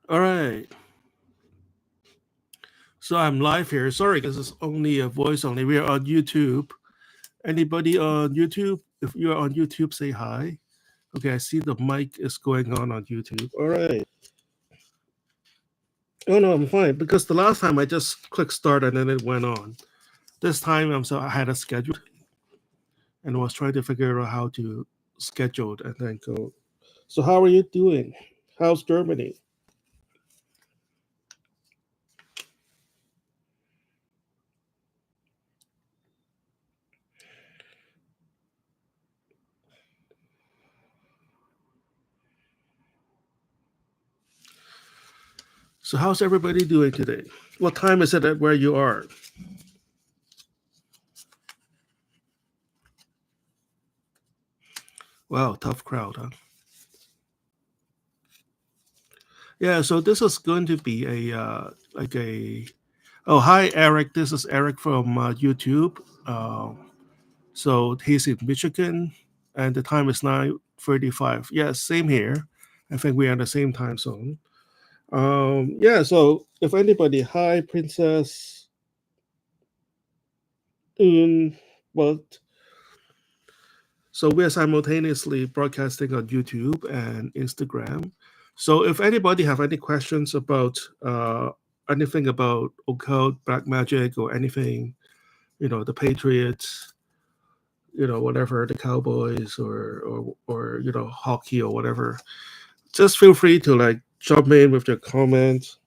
All right. So I'm live here. Sorry, this is only a voice only. We are on YouTube. Anybody on YouTube? If you are on YouTube, say hi. Okay, I see the mic is going on YouTube. All right. Oh no, I'm fine because the last time I just clicked start and then it went on. This time I had a schedule and was trying to figure out how to schedule it and then go. So how are you doing? How's Germany? So how's everybody doing today? What time is it at where you are? Wow, tough crowd, huh? Yeah, so this is going to be like a. Oh, hi, Eric. This is Eric from YouTube. So he's in Michigan, and the time is 9:35. Yes, same here. I think we are in the same time zone. Yeah, so if anybody, hi, Princess. Well, so we're simultaneously broadcasting on YouTube and Instagram. So if anybody have any questions about anything about occult, black magic, or anything, the Patriots, whatever, the Cowboys, or hockey or whatever, just feel free to like jump in with your comments.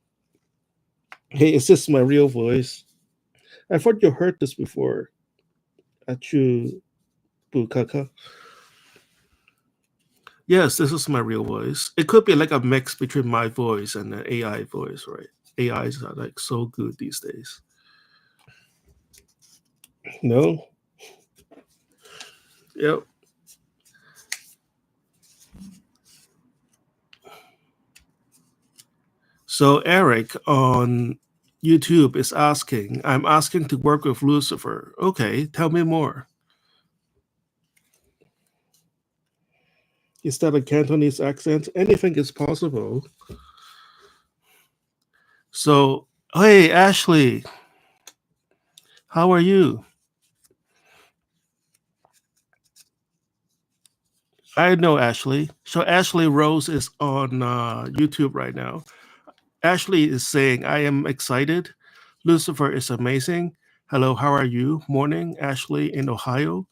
Hey, is this my real voice? I thought you heard this before. Achu Bukaka. Yes, this is my real voice. It could be like a mix between my voice and the AI voice, right? AIs are like so good these days. No? Yep. So Eric on YouTube is asking, I'm asking to work with Lucifer. Okay, tell me more. Is that a Cantonese accent? Anything is possible. So, hey, Ashley, how are you? I know Ashley. So Ashley Rose is on YouTube right now. Ashley is saying, I am excited. Lucifer is amazing. Hello, how are you? Morning, Ashley in Ohio.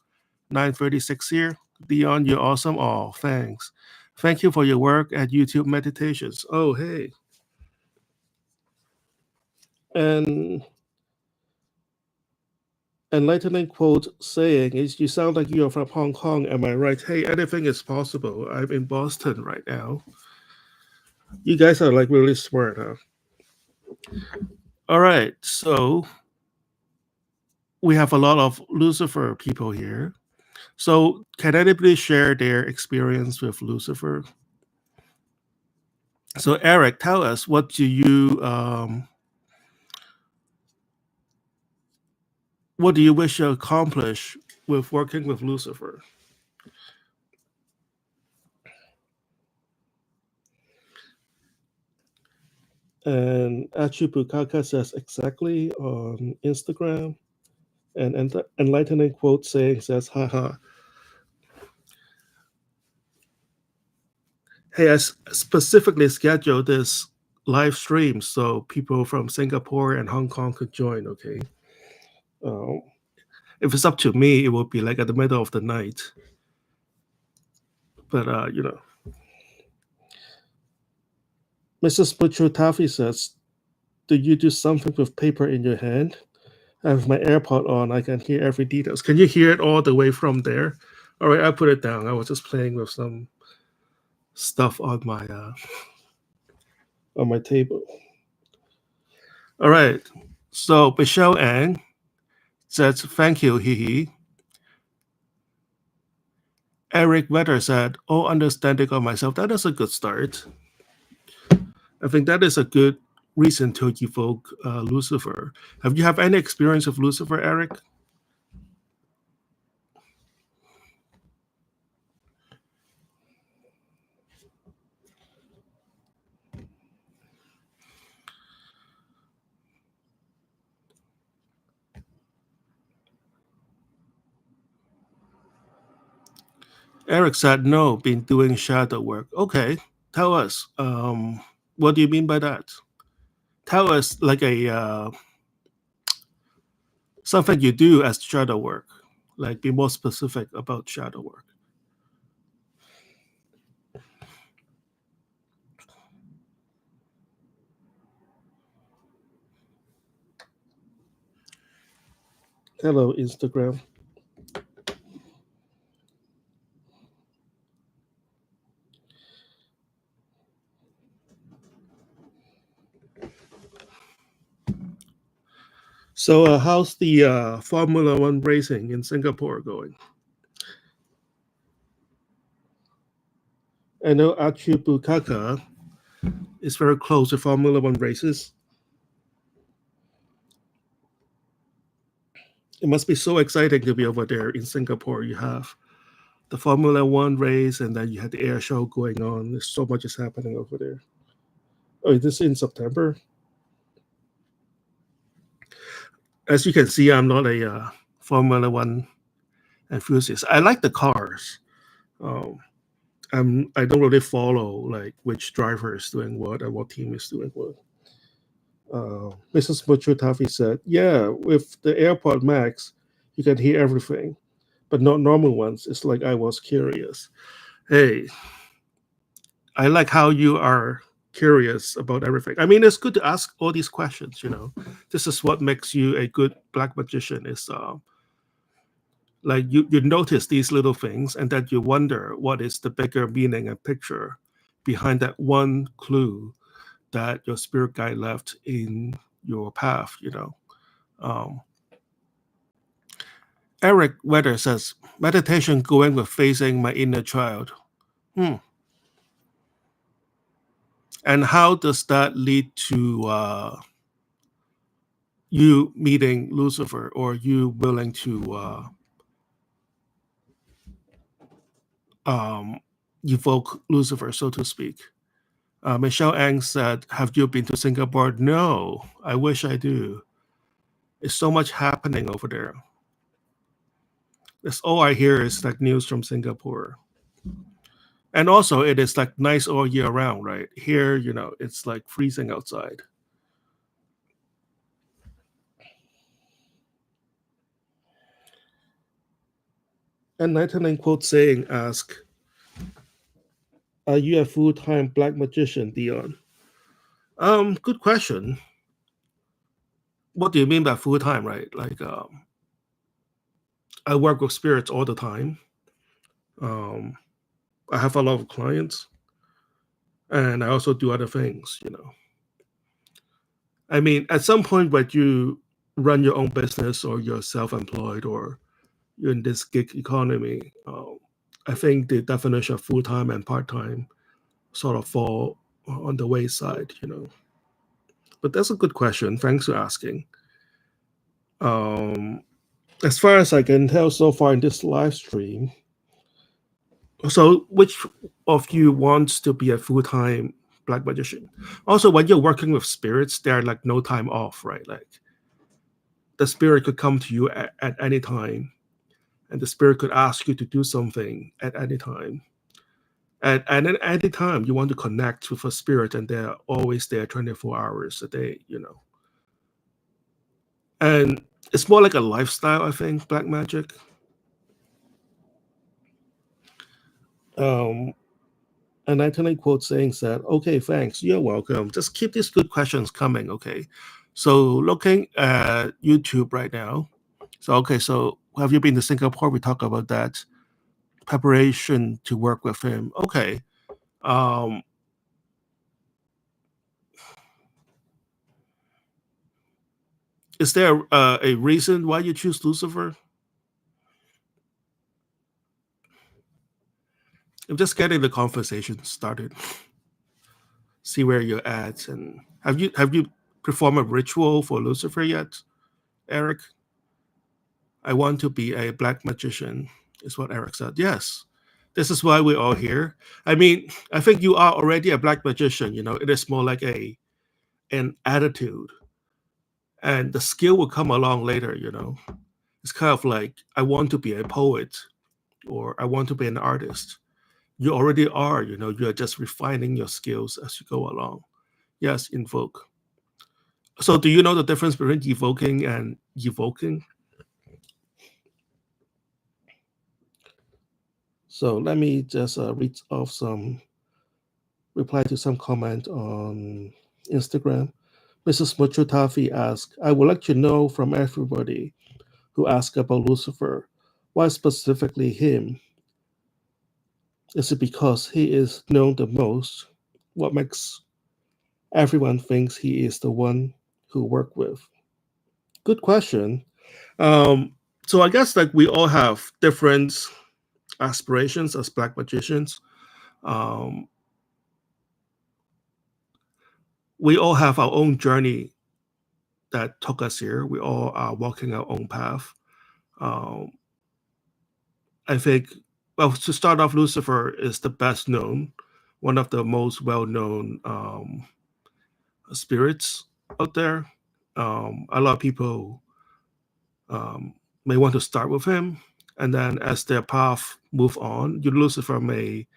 9:36 here. Dion, you're awesome. Oh, thanks. Thank you for your work at YouTube Meditations. Oh, hey. And enlightening quote saying is, you sound like you're from Hong Kong. Am I right? Hey, anything is possible. I'm in Boston right now. You guys are like really smart, huh? All right. So we have a lot of Lucifer people here. So can anybody share their experience with Lucifer? So Eric, tell us, what do you wish to accomplish with working with Lucifer? And Achibukaka says exactly on Instagram. And enlightening quote saying says, haha. Hey, specifically scheduled this live stream so people from Singapore and Hong Kong could join, okay? Um, if it's up to me, it would be like at the middle of the night. But, Mrs. Butcher Taffy says, do you do something with paper in your hand? I have my AirPod on. I can hear every details. Can you hear it all the way from there? All right, I put it down. I was just playing with some stuff on my table. All right. So Michelle Ang says, thank you, hee. Eric Weather said, oh, understanding of myself. That is a good start. I think that is a good reason to evoke Lucifer. Have you have any experience of Lucifer, Eric? Eric said, no, been doing shadow work. Okay, tell us. What do you mean by that? Tell us like a something you do as shadow work. Like be more specific about shadow work. Hello, Instagram. So, how's the Formula One racing in Singapore going? I know Achibukaka is very close to Formula One races. It must be so exciting to be over there in Singapore. You have the Formula One race, and then you had the air show going on. There's so much is happening over there. Oh, is this in September? As you can see, I'm not a Formula One enthusiast. I like the cars. Um, I don't really follow like which driver is doing what and what team is doing what. Mrs. Muchutafi said, "Yeah, with the AirPod Max, you can hear everything, but not normal ones. It's like I was curious. Hey, I like how you are curious about everything. I mean, it's good to ask all these questions. This is what makes you a good black magician. Is like you notice these little things, and then you wonder what is the bigger meaning and picture behind that one clue that your spirit guide left in your path. Um, Eric Weather says meditation going with facing my inner child. Hmm. And how does that lead to you meeting Lucifer, or you willing to um, evoke Lucifer, so to speak? Michelle Ang said, "Have you been to Singapore?" No, I wish I do. There's so much happening over there. That's all I hear is like news from Singapore. And also, it is like nice all year round, right? Here, it's like freezing outside. And Enlightening quote saying, ask, are you a full-time black magician, Dion? Good question. What do you mean by full-time, right? Like, I work with spirits all the time. Um, I have a lot of clients, and I also do other things. I mean, at some point when you run your own business or you're self-employed or you're in this gig economy, I think the definition of full-time and part-time sort of fall on the wayside. But that's a good question. Thanks for asking. Um, as far as I can tell so far in this live stream, so which of you wants to be a full-time black magician? Also, when you're working with spirits, there are like no time off, right? Like the spirit could come to you at any time, and the spirit could ask you to do something at any time. And at any time you want to connect with a spirit, and they're always there 24 hours a day. And it's more like a lifestyle, I think, black magic. Um, and I totally quote saying that, okay, thanks, you're welcome. Just keep these good questions coming, okay? So looking at YouTube right now. So, okay, so have you been to Singapore? We talk about that. Preparation to work with him. Okay. Um, is there a reason why you choose Lucifer? I'm just getting the conversation started. See where you're at, and have you performed a ritual for Lucifer yet, Eric? I want to be a black magician, is what Eric said. Yes, this is why we're all here. I mean, I think you are already a black magician. It is more like an attitude, and the skill will come along later. It's kind of like I want to be a poet. or I want to be an artist. You already are, you are just refining your skills as you go along. Yes, invoke. So do you know the difference between evoking and evoking? So let me just read off reply to some comment on Instagram. Mrs. Muchutafi asked, I would like to know from everybody who asked about Lucifer, why specifically him? Is it because he is known the most? What makes everyone thinks he is the one who work with? Good question. So I guess like we all have different aspirations as black magicians. Um, we all have our own journey that took us here. We all are walking our own path. Um, I think, well, to start off, Lucifer is the best known, one of the most well known spirits out there. A lot of people may want to start with him, and then as their path move on, Lucifer may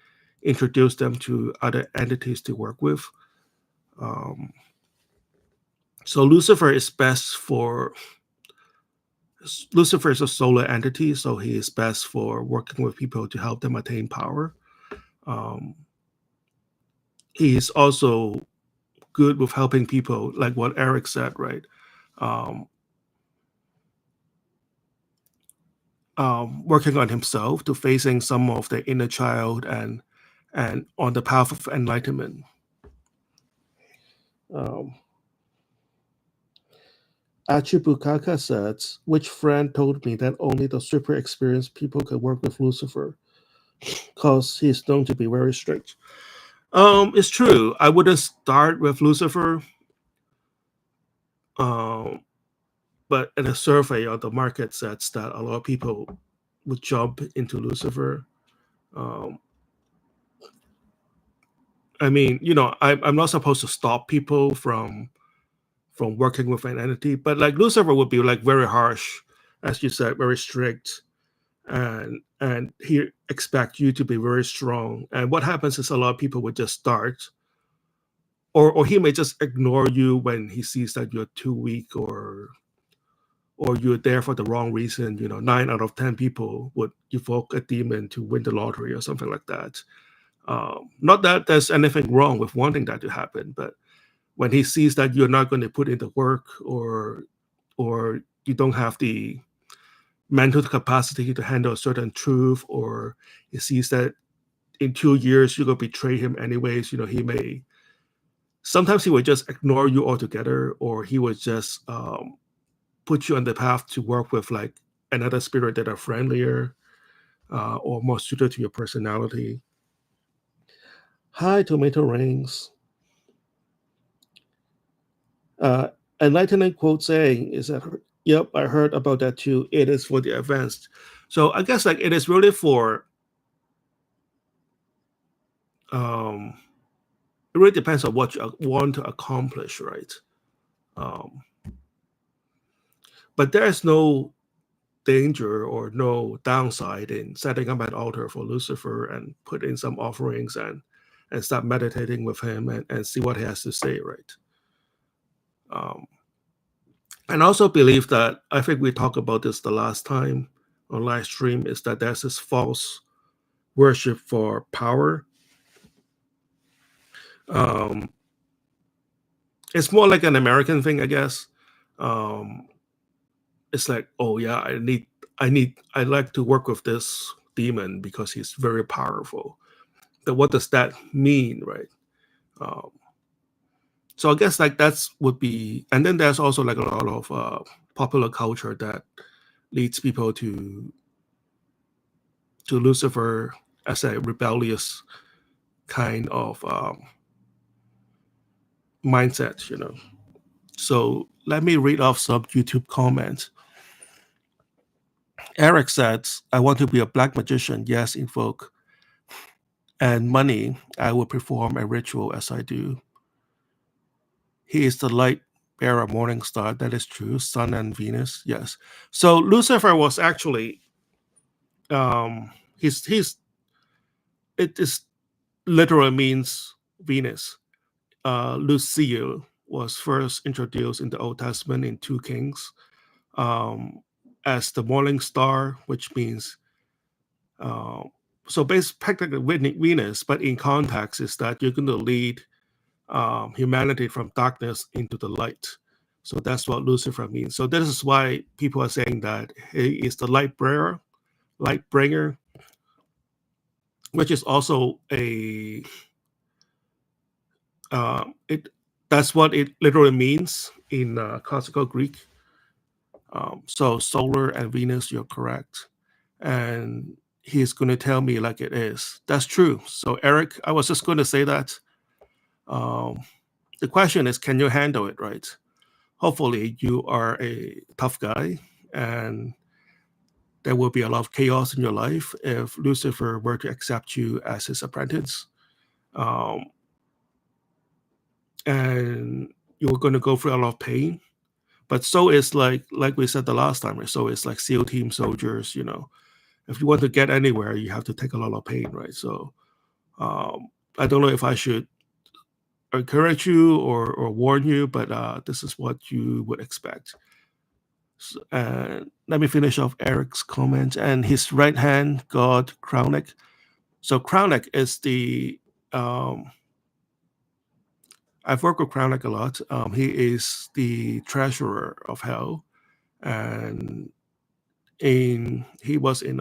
introduce them to other entities to work with. Um, so Lucifer is best for Lucifer is a solar entity, so he is best for working with people to help them attain power. Um, he is also good with helping people, like what Eric said, right? Um, working on himself to facing some of the inner child and on the path of enlightenment. Um, Achibukaka said, which friend told me that only the super experienced people could work with Lucifer because he's known to be very strict. It's true. I wouldn't start with Lucifer, but in a survey on the market says that a lot of people would jump into Lucifer. Um, I mean, I'm not supposed to stop people from working with an entity, but like Lucifer would be like very harsh, as you said, very strict, and he expect you to be very strong. And what happens is a lot of people would just start, or he may just ignore you when he sees that you're too weak or you're there for the wrong reason. 9 out of 10 people would evoke a demon to win the lottery or something like that. Not that there's anything wrong with wanting that to happen, but when he sees that you're not going to put in the work or you don't have the mental capacity to handle a certain truth, or he sees that in 2 years you're going to betray him anyways, he may sometimes he would just ignore you altogether, or he would just put you on the path to work with like another spirit that are friendlier or more suited to your personality. Hi, Tomato Rings. Enlightenment quote saying is that, yep, I heard about that too. It is for the advanced. So I guess like it is really for, it really depends on what you want to accomplish, right? But there is no danger or no downside in setting up an altar for Lucifer and put in some offerings and start meditating with him and see what he has to say, right? And I also believe that, I think we talked about this the last time on live stream, is that there's this false worship for power. It's more like an American thing, I guess. It's like, oh yeah, I like to work with this demon because he's very powerful. But what does that mean, right? So I guess like that's would be, and then there's also like a lot of popular culture that leads people to Lucifer as a rebellious kind of mindset. So let me read off some YouTube comments. Eric said, I want to be a black magician. Yes, invoke. And money, I will perform a ritual as I do. He is the light bearer morning star. That is true. Sun and Venus. Yes. So Lucifer was actually He's it is literally means Venus. Lucille was first introduced in the Old Testament in 2 Kings as the morning star, which means uh, so basically practically Venus, but in context is that you're going to lead humanity from darkness into the light. So that's what Lucifer means. So this is why people are saying that he is the light bringer, which is also a it. That's what it literally means in classical Greek. So solar and Venus, you're correct, and he's going to tell me like it is. That's true. So Eric, I was just going to say that. Um, the question is, can you handle it, right? Hopefully you are a tough guy, and there will be a lot of chaos in your life if Lucifer were to accept you as his apprentice. Um, and you're going to go through a lot of pain. But so is like we said the last time, right? So it's like SEAL team soldiers, if you want to get anywhere, you have to take a lot of pain, right? So I don't know if I should encourage you or warn you, but this is what you would expect. So, let me finish off Eric's comment. And his right hand god Crownick. So Crownick is the I've worked with Crownick a lot. He is the treasurer of hell, and he was in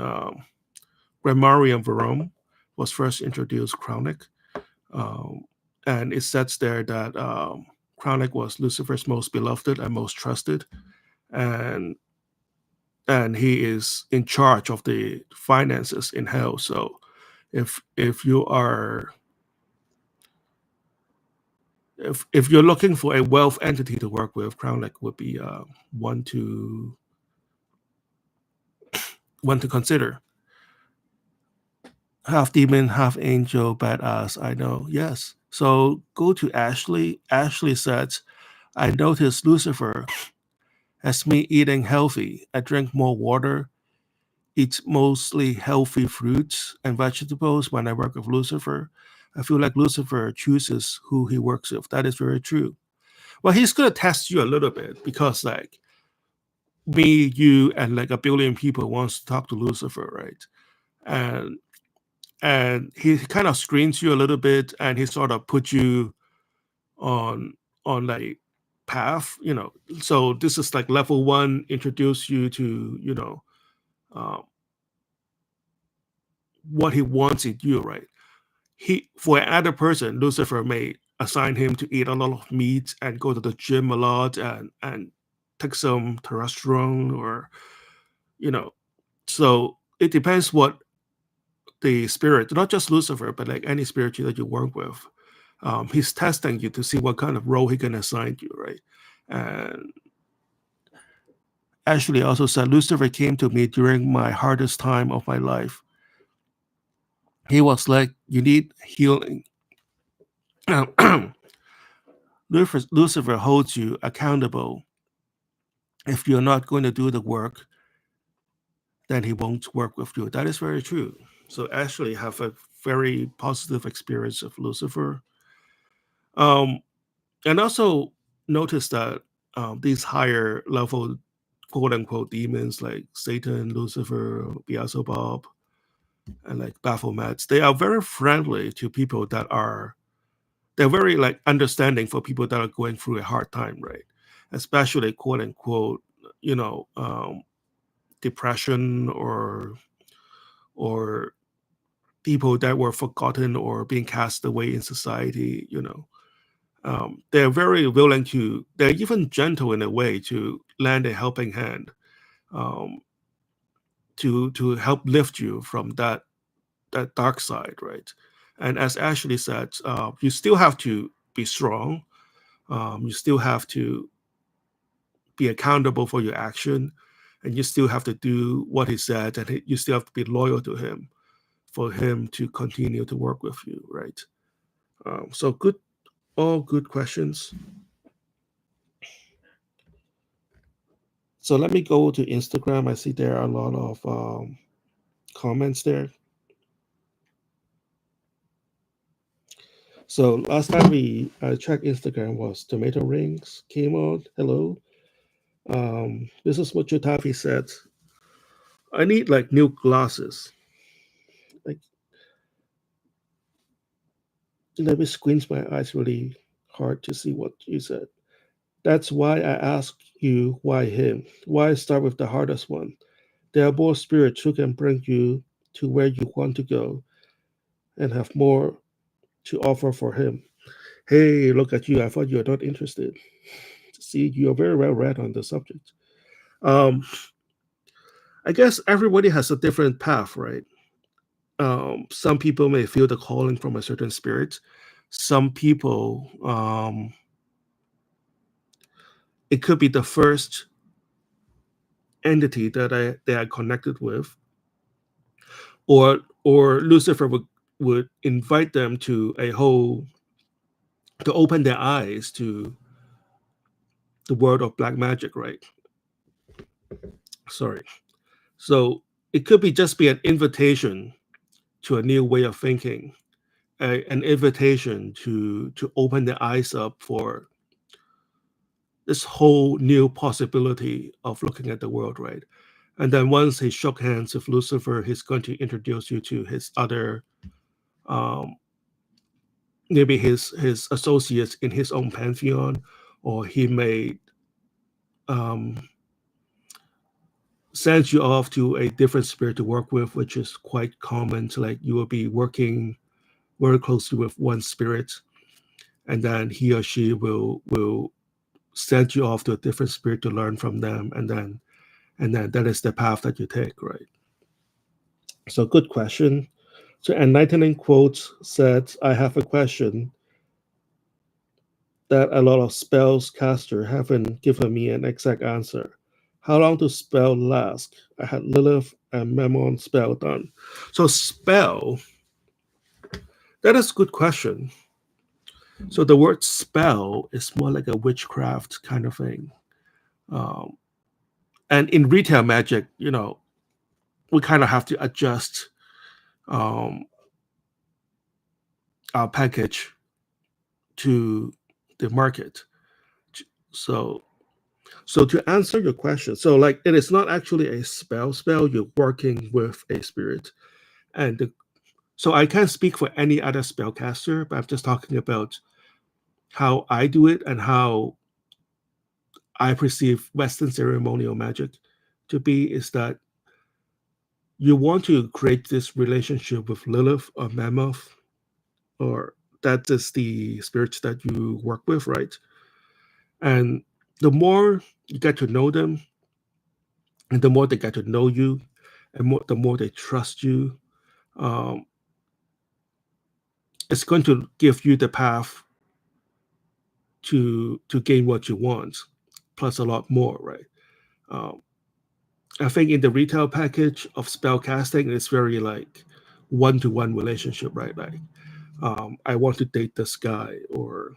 Grammarium Verum was first introduced Crownick, and it says there that Crownick was Lucifer's most beloved and most trusted, and he is in charge of the finances in hell. So if you are if you're looking for a wealth entity to work with, Crownick would be one to consider. Half demon, half angel, badass. I know. Yes. So go to Ashley. Ashley said, I noticed Lucifer has me eating healthy. I drink more water, eat mostly healthy fruits and vegetables when I work with Lucifer. I feel like Lucifer chooses who he works with. That is very true. Well, he's going to test you a little bit because, like, me, you, and like a billion people wants to talk to Lucifer, right? And he kind of screens you a little bit, and he sort of puts you on like path, So this is like level 1, introduce you to what he wants in you, right? He for another person, Lucifer may assign him to eat a lot of meat and go to the gym a lot and take some testosterone or you know. So it depends what the spirit, not just Lucifer, but like any spirit that you work with. He's testing you to see what kind of role he can assign you, right? And Ashley also said, Lucifer came to me during my hardest time of my life. He was like, you need healing. Lucifer holds you accountable. If you're not going to do the work, then he won't work with you. That is very true. So Ashley have a very positive experience of Lucifer. And also notice that these higher level quote unquote demons like Satan, Lucifer, Beelzebub, and like Baphomets, they are very friendly to people they're very like understanding for people that are going through a hard time, right? Especially quote unquote, depression or people that were forgotten or being cast away in society, they're very willing to, they're even gentle in a way to lend a helping hand, um, to help lift you from that dark side, right? And as Ashley said, you still have to be strong. You still have to be accountable for your action, and you still have to do what he said, and you still have to be loyal to him for him to continue to work with you, right? So all good questions. So let me go to Instagram. I see there are a lot of comments there. So last time we checked Instagram was tomato rings came out. Hello. This is what Jotafi said. I need like new glasses. Like, let me squint my eyes really hard to see what you said. That's why I ask you why him. Why start with the hardest one? There are more spirits who can bring you to where you want to go and have more to offer for him. Hey, look at you. I thought you were not interested. See, you're very well read on the subject. Um, I guess everybody has a different path, right? Some people may feel the calling from a certain spirit. Some people, it could be the first entity that they are connected with, or Lucifer would invite them to a whole to open their eyes to the world of black magic, right? Sorry. So it could be just be an invitation to a new way of thinking, an invitation to open their eyes up for this whole new possibility of looking at the world, right? And then once he shook hands with Lucifer, he's going to introduce you to his other, um, maybe his associates in his own pantheon, or he may um, send you off to a different spirit to work with, which is quite common. So like you will be working very closely with one spirit, and then he or she will send you off to a different spirit to learn from them, and then that is the path that you take, right? So good question. So enlightening quotes said, I have a question that a lot of spells caster haven't given me an exact answer. How long do spell last? I had Lilith and Mammon spell done. So spell, that is a good question. So the word spell is more like a witchcraft kind of thing. Um, and in retail magic, we kind of have to adjust um, our package to the market. So So to answer your question, so like it is not actually a spell. You're working with a spirit, and so I can't speak for any other spellcaster, but I'm just talking about how I do it and how I perceive Western ceremonial magic to be. Is that you want to create this relationship with Lilith or Mammoth, or that is the spirits that you work with, right? And the more you get to know them, and the more they get to know you, and the more they trust you, um, it's going to give you the path to gain what you want, plus a lot more, right? Um, I think in the retail package of spell casting, it's very like one-to-one relationship, right? Like, I want to date this guy, or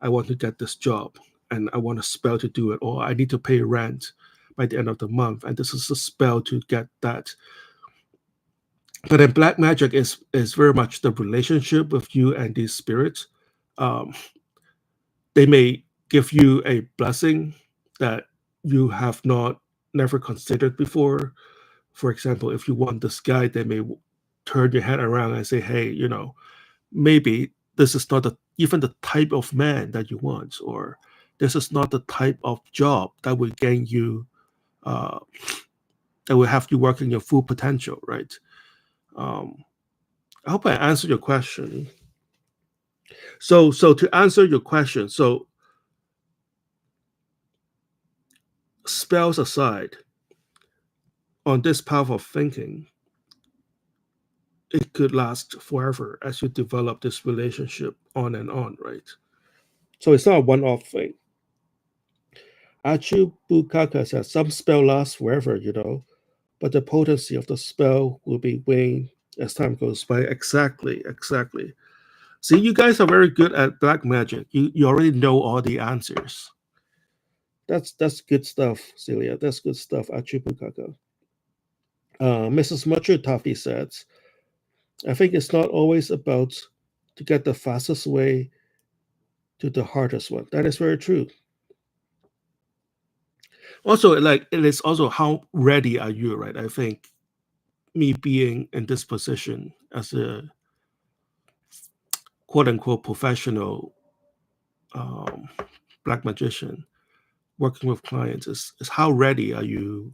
I want to get this job, and I want a spell to do it, or I need to pay rent by the end of the month, and this is a spell to get that. But then black magic is very much the relationship with you and these spirits. Um, they may give you a blessing that you have not never considered before. For example, if you want this guy, they may turn your head around and say, "Hey, maybe this is not even the type of man that you want, or this is not the type of job that will gain you, uh, that will have you working your full potential." Right? Um, I hope I answered your question. So to answer your question, so spells aside, on this path of thinking, it could last forever as you develop this relationship on and on, right? So it's not a one-off thing. Achu Bukaka says some spell lasts forever, but the potency of the spell will be waned as time goes by. Exactly, exactly. See, you guys are very good at black magic. You already know all the answers. That's good stuff, Celia. That's good stuff, Achu Bukaka. Mrs. Mucher Taffy says, I think it's not always about to get the fastest way to the hardest one. That is very true. Also, like it is also how ready are you, right? I think me being in this position as a quote unquote professional um, black magician working with clients is how ready are you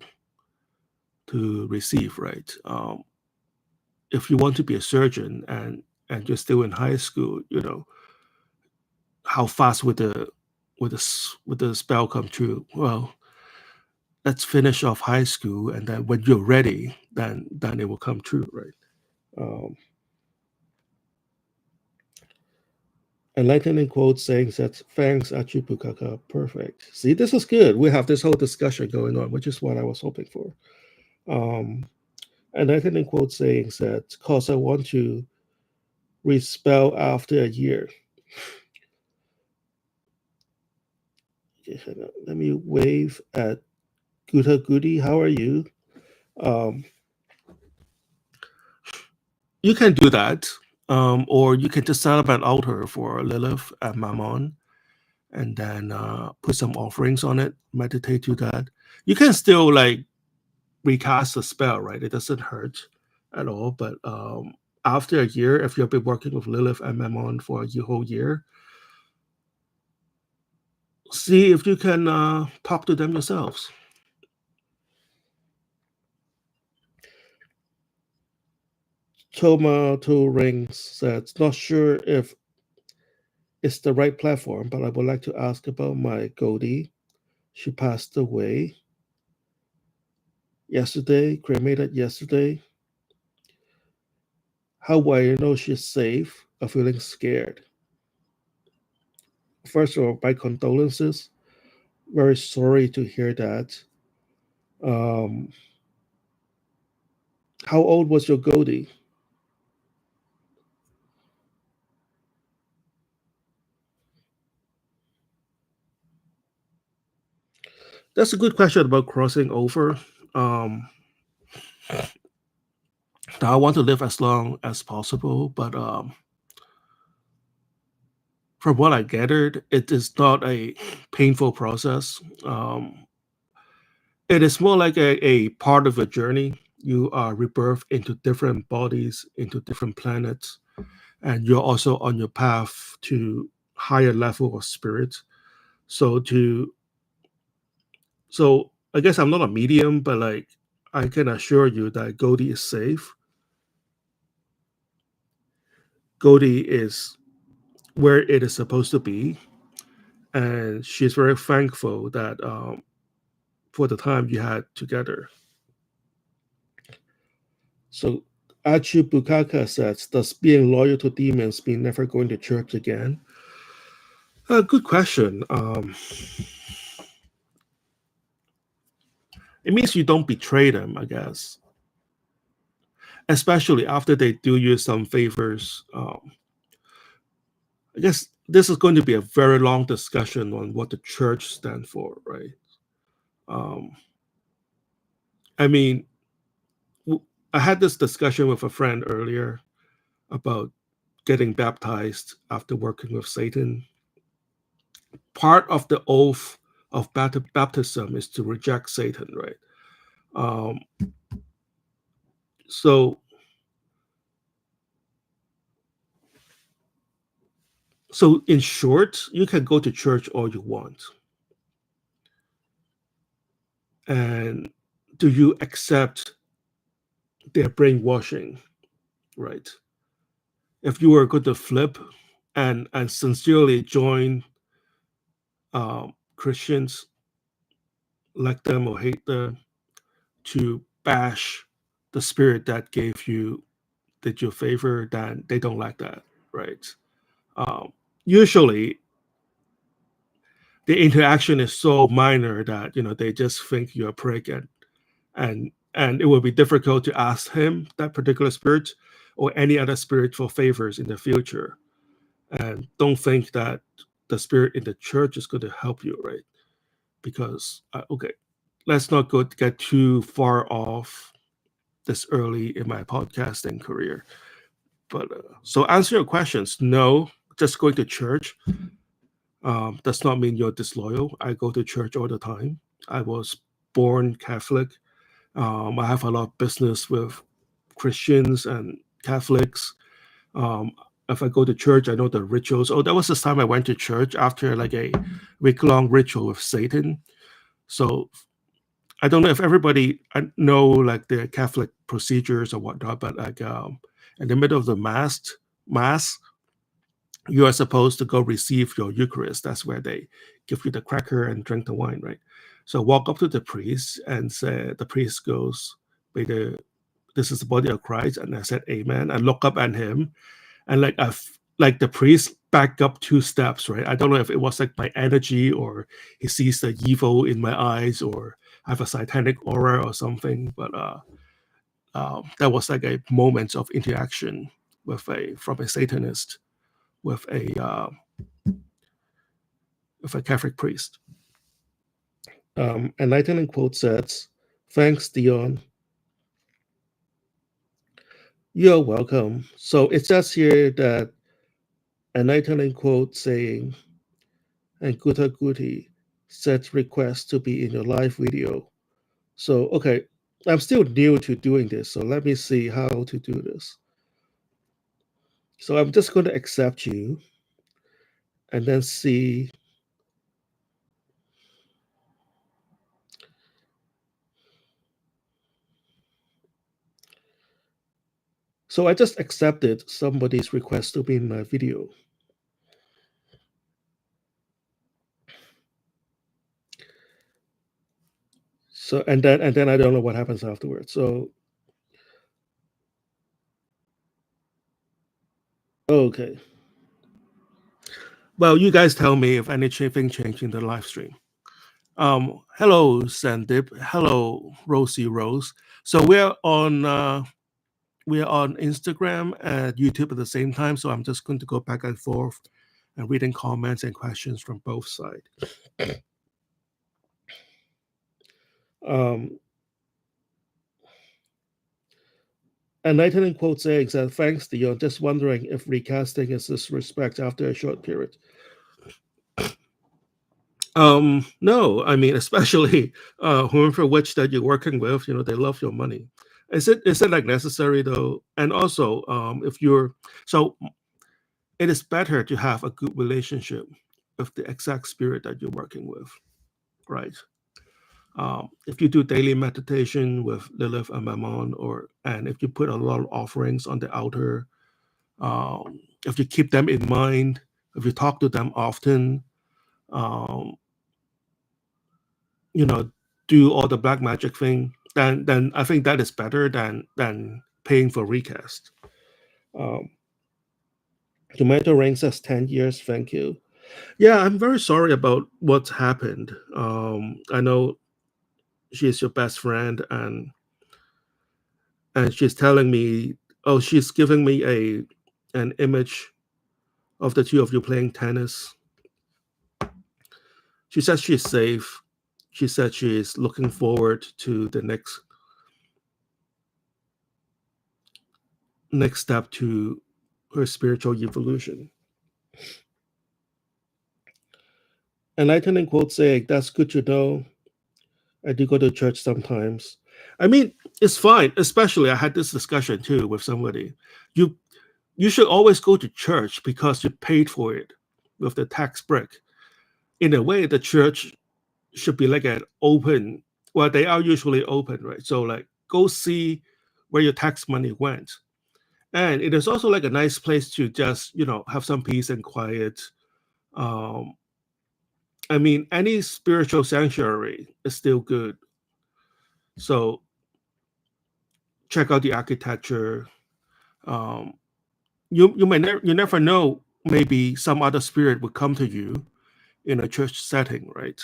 to receive, right? If you want to be a surgeon and you're still in high school, how fast would the spell come true? Well, let's finish off high school, and then when you're ready, then it will come true, right? Um, Enlightening quote saying that thanks Achipukaka, perfect. See, this is good. We have this whole discussion going on, which is what I was hoping for. Enlightening quote saying that cause I want to respell after a year. Okay, hang on. Let me wave at Guta Goody. How are you? Um, you can do that, or you can just set up an altar for Lilith and Mammon, and then put some offerings on it. Meditate to that. You can still like recast the spell, right? It doesn't hurt at all. But after a year, if you've been working with Lilith and Mammon for a whole year, see if you can talk to them yourselves. Tomato Rings says, not sure if it's the right platform, but I would like to ask about my Goldie. She passed away yesterday, cremated yesterday. How will I know she's safe? I'm feeling scared. First of all, my condolences. Very sorry to hear that. Um, how old was your Goldie? That's a good question about crossing over. Um, I want to live as long as possible, but from what I gathered, it is not a painful process. It is more like a part of a journey. You are rebirthed into different bodies, into different planets, and you're also on your path to higher level of spirit. So to so I guess I'm not a medium, but like I can assure you that Goldie is safe. Goldie is where it is supposed to be, and she's very thankful that for the time you had together. So Achu Bukaka says, does being loyal to demons mean never going to church again? Good question. It means you don't betray them, I guess, especially after they do you some favors. I guess this is going to be a very long discussion on what the church stands for, right? Um, I mean, I had this discussion with a friend earlier about getting baptized after working with Satan. Part of the oath of baptism is to reject Satan, right? Um, so, so in short, you can go to church all you want, and do you accept their brainwashing, right? If you were going to flip and sincerely join Christians, like them or hate them, to bash the spirit that gave you did you a favor, then they don't like that, right? Usually, the interaction is so minor that they just think you're a prick, and it will be difficult to ask him that particular spirit or any other spirit for favors in the future. And don't think that the spirit in the church is going to help you, right? Because okay, let's not get too far off this early in my podcasting career. But so answer your questions. No, just going to church does not mean you're disloyal. I go to church all the time. I was born Catholic. I have a lot of business with Christians and Catholics. Um, if I go to church, I know the rituals. Oh, that was the time I went to church after like a week-long ritual with Satan. So I don't know if everybody know like the Catholic procedures or whatnot, but like in the middle of the mass, you are supposed to go receive your Eucharist. That's where they give you the cracker and drink the wine, right? So walk up to the priest and say, the priest goes, "May this is the body of Christ," and I said, "Amen." I look up at him, and like the priest back up 2 steps, right? I don't know if it was like my energy or he sees the evil in my eyes or I have a satanic aura or something, but that was like a moment of interaction from a Satanist with a Catholic priest. Enlightenment quote says, "Thanks, Dion. You're welcome." So it says here that enlightenment quote saying, and Guta Guti set request to be in your live video. So, okay, I'm still new to doing this, so let me see how to do this. So I'm just going to accept you and then see. So I just accepted somebody's request to be in my video. So and then I don't know what happens afterwards. So okay. Well, you guys tell me if anything changed in the live stream. Hello, Sandip. Hello, Rosie Rose. So we're on Instagram and YouTube at the same time. So I'm just going to go back and forth and reading comments and questions from both sides. Enlightening quote saying that thanks, Dion. Just wondering if recasting is disrespect after a short period. No, I mean, especially whoever witch that you're working with, they love your money. Is it like necessary though? And also, if you're so, it is better to have a good relationship with the exact spirit that you're working with, right? If you do daily meditation with Lilith and Mammon, and if you put a lot of offerings on the altar, if you keep them in mind, if you talk to them often, um, do all the black magic thing, then I think that is better than paying for recast. Tomato Ring says 10 years, thank you. Yeah, I'm very sorry about what's happened. I know she's your best friend, and she's telling me, oh, she's giving me an image of the two of you playing tennis. She says she's safe. She said she is looking forward to the next step to her spiritual evolution. Enlightening quote saying, "That's good to know. I do go to church sometimes." I mean, it's fine. Especially, I had this discussion too with somebody. You should always go to church because you paid for it with the tax break. In a way, the church should be like an open. Well, they are usually open, right? So, like, go see where your tax money went. And it is also like a nice place to just have some peace and quiet. Um, I mean, any spiritual sanctuary is still good. So check out the architecture. Um, you never know. Maybe some other spirit would come to you in a church setting, right?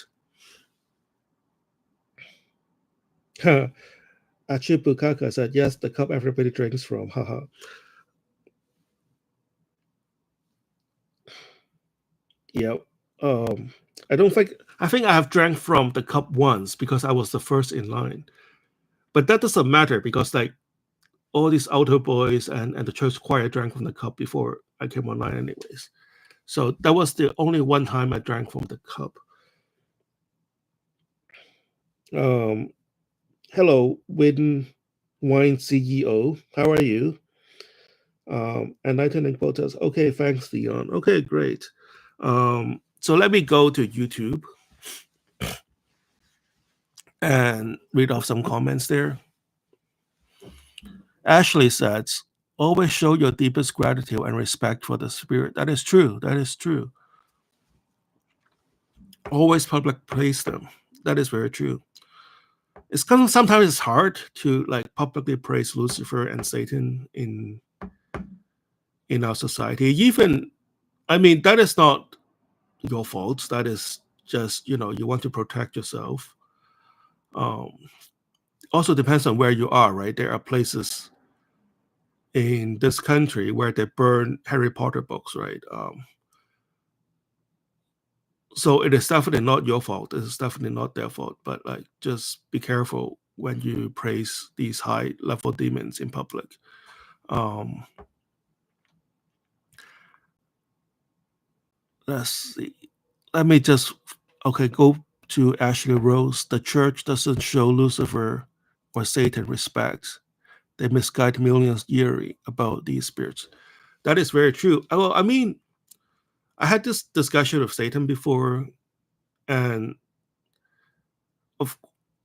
Achibukaka said, "Yes, the cup everybody drinks from." Haha. Yeah. Um, I don't think. I think I have drank from the cup once because I was the first in line. But that doesn't matter because like all these altar boys and the church choir drank from the cup before I came online, anyways. So that was the only one time I drank from the cup. Hello, Win Wine CEO. How are you? Enlightening Photos. Okay, thanks, Leon. Okay, great. So let me go to YouTube and read off some comments there. Ashley says, always show your deepest gratitude and respect for the spirit. That is true. That is true. Always public praise them. That is very true. It's kind of, sometimes it's hard to like publicly praise Lucifer and Satan in our society. Even, I mean, that is not your fault. That is just, you want to protect yourself. Also depends on where you are, right? There are places in this country where they burn Harry Potter books, right? So it is definitely not your fault. It is definitely not their fault. But like, just be careful when you praise these high level demons in public. Let's see. Let me just go to Ashley Rose. The church doesn't show Lucifer or Satan respect. They misguide millions yearly about these spirits. That is very true. Well, I mean, I had this discussion of Satan before, and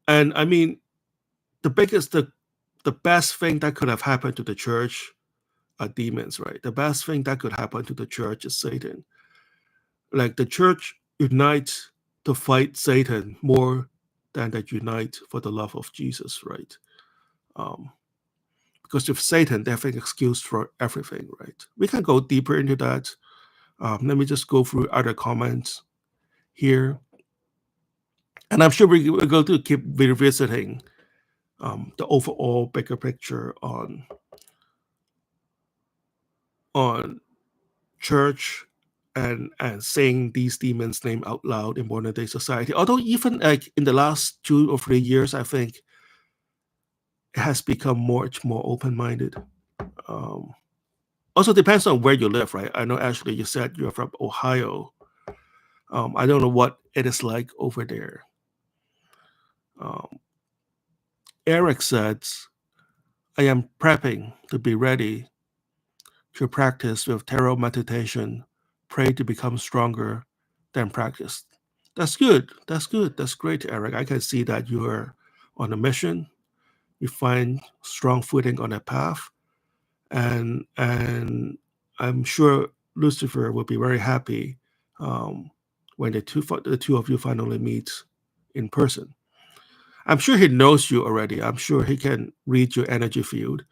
I mean, the best thing that could have happened to the church are demons, right? The best thing that could happen to the church is Satan. Like the church unites to fight Satan more than they unite for the love of Jesus, right? Because with Satan, they have an excuse for everything, right? We can go deeper into that. Let me just go through other comments here. And I'm sure we're going to keep revisiting the overall bigger picture on church and saying these demons' name out loud in modern day society. Although even like in the last 2 or 3 years, I think it has become much more open-minded. Also depends on where you live, right? I know Ashley, you said you're from Ohio. I don't know what it is like over there. Eric says, I am prepping to be ready to practice with tarot meditation, pray to become stronger, then practice. That's good. That's good. That's great, Eric. I can see that you are on a mission. You find strong footing on that path. And I'm sure Lucifer will be very happy when the two of you finally meet in person. I'm sure he knows you already. I'm sure he can read your energy field,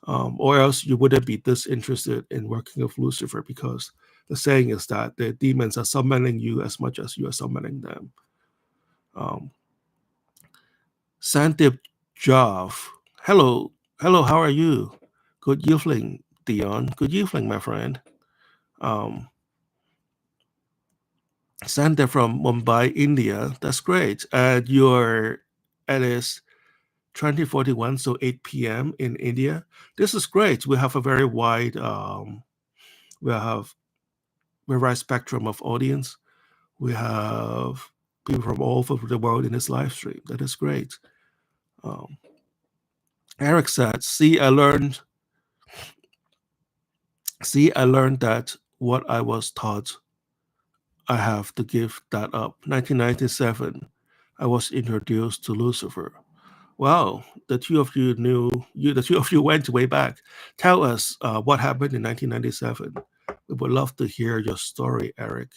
or else you wouldn't be disinterested in working with Lucifer, because the saying is that the demons are summoning you as much as you are summoning them. Sandip Jav, hello, how are you? Good evening, Dion. Good evening, my friend. Sandip from Mumbai, India. That's great. And it is 2041, so 8 p.m. in India. This is great. We have a very wide, we have a wide spectrum of audience. We have people from all over the world in this live stream. That is great. Eric said, I learned that what I was taught, I have to give that up. 1997, I was introduced to Lucifer. Wow, the two of you went way back. Tell us what happened in 1997. We would love to hear your story, Eric.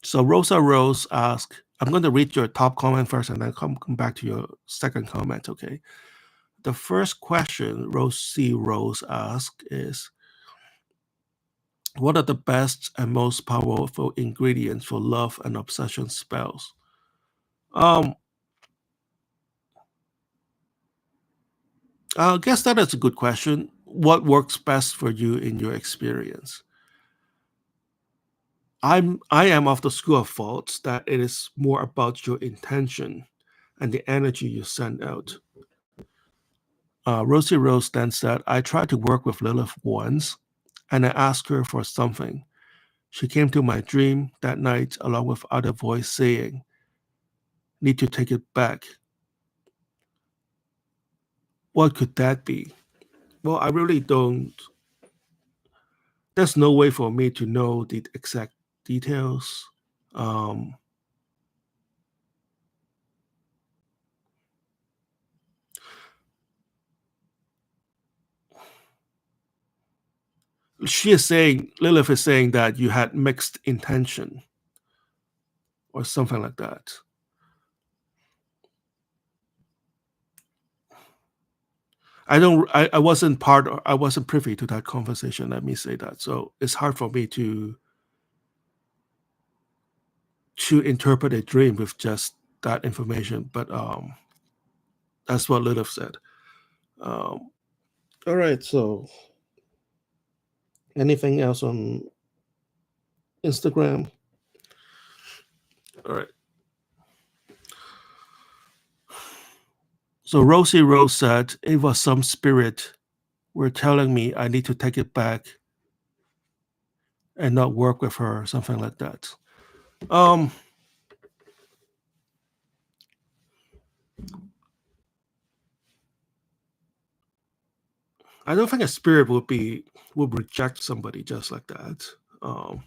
So Rosa Rose asked, I'm going to read your top comment first and then come back to your second comment, okay? The first question Rosie Rose asked is, what are the best and most powerful ingredients for love and obsession spells? I guess that is a good question. What works best for you in your experience? I am of the school of thought that it is more about your intention and the energy you send out. Rosie Rose then said, I tried to work with Lilith once, and I asked her for something. She came to my dream that night along with other voice saying, need to take it back. What could that be? Well, I really don't. There's no way for me to know the exact details. Um, Lilith is saying that you had mixed intention or something like that. I wasn't I wasn't privy to that conversation. Let me say that. So it's hard for me to interpret a dream with just that information. But that's what Lilith said. Um, all right. So anything else on Instagram? All right. So Rosie Rose said it was some spirit were telling me I need to take it back and not work with her, something like that. Um, I don't think a spirit would reject somebody just like that. Um,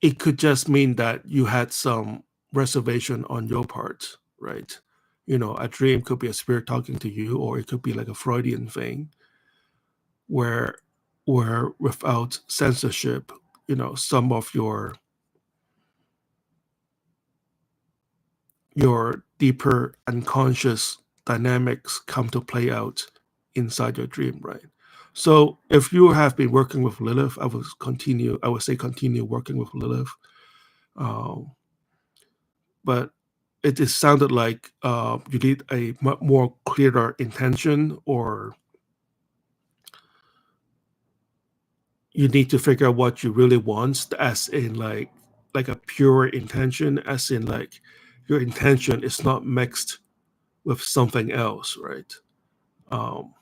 it could just mean that you had some reservation on your part, right? You know, a dream could be a spirit talking to you, or it could be like a Freudian thing where without censorship, you know, some of your deeper unconscious dynamics come to play out inside your dream, right? So if you have been working with Lilith, I would say continue working with Lilith. Um, but it just sounded like you need a more clearer intention, or you need to figure out what you really want, as in like a pure intention, as in like your intention is not mixed with something else, right? Um,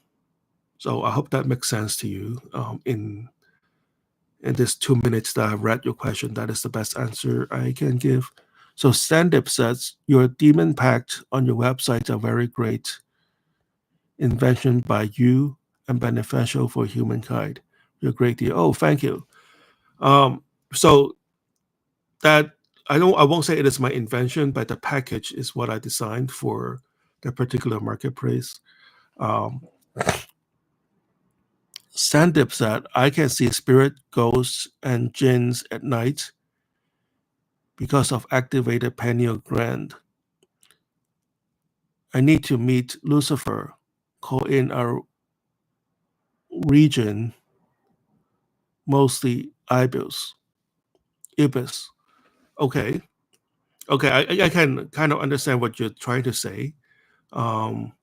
so I hope that makes sense to you. In this 2 minutes that I've read your question, that is the best answer I can give. So Sandip says your demon pact on your website are very great invention by you and beneficial for humankind. You're a great deal. Oh, thank you. So that I won't say it is my invention, but the package is what I designed for the particular marketplace. Um, Sandip said, I can see spirit, ghosts, and jinns at night because of activated pineal gland. I need to meet Lucifer, call in our region, mostly Ibis. Okay. Okay, I can kind of understand what you're trying to say. Um,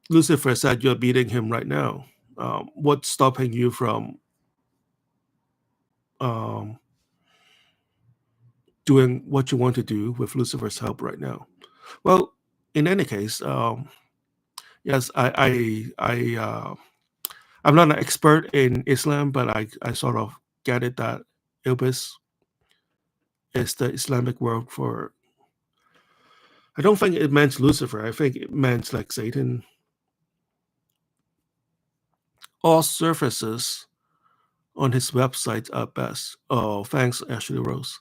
Lucifer said you're beating him right now. What's stopping you from um, doing what you want to do with Lucifer's help right now? Well, in any case, yes, I'm not an expert in Islam, but I sort of get it that Ibis is the Islamic word for. I don't think it meant Lucifer. I think it meant like Satan. All surfaces on his website are best. Oh, thanks, Ashley Rose.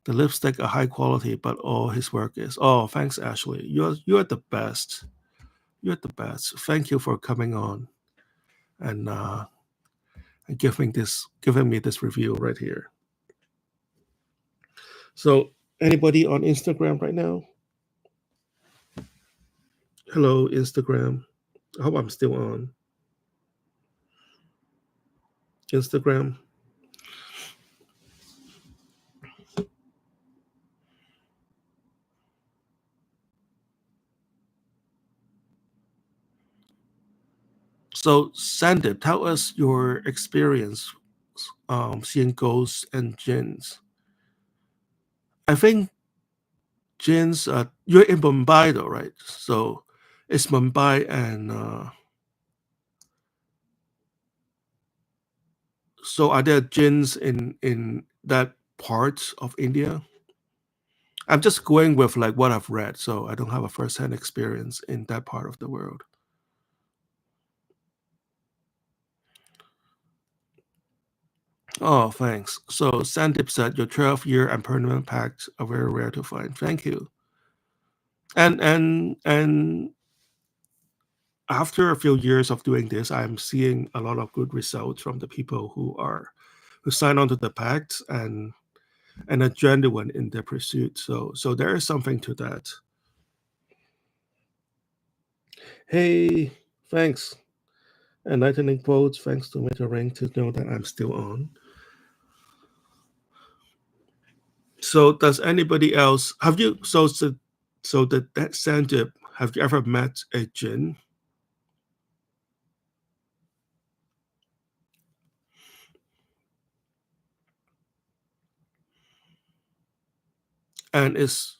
The lipstick are high quality, but all his work is. Oh, thanks, Ashley. You're the best. You're the best. Thank you for coming on and giving me this review right here. So, anybody on Instagram right now? Hello, Instagram. I hope I'm still on Instagram. So, Sandip, tell us your experience seeing ghosts and jinns. I think jinns, you're in Mumbai though, right? So it's Mumbai and so are there jinns in that part of India? I'm just going with like what I've read, so I don't have a first-hand experience in that part of the world. Oh, thanks. So Sandip said your 12-year and permanent pacts are very rare to find. Thank you. And after a few years of doing this, I'm seeing a lot of good results from the people who sign on to the pact and are genuine in their pursuit. So there is something to that. Hey, thanks. Enlightening quotes. Thanks to Meta Ring to know that I'm still on. So does anybody else have you so that Sandip, have you ever met a jinn? And is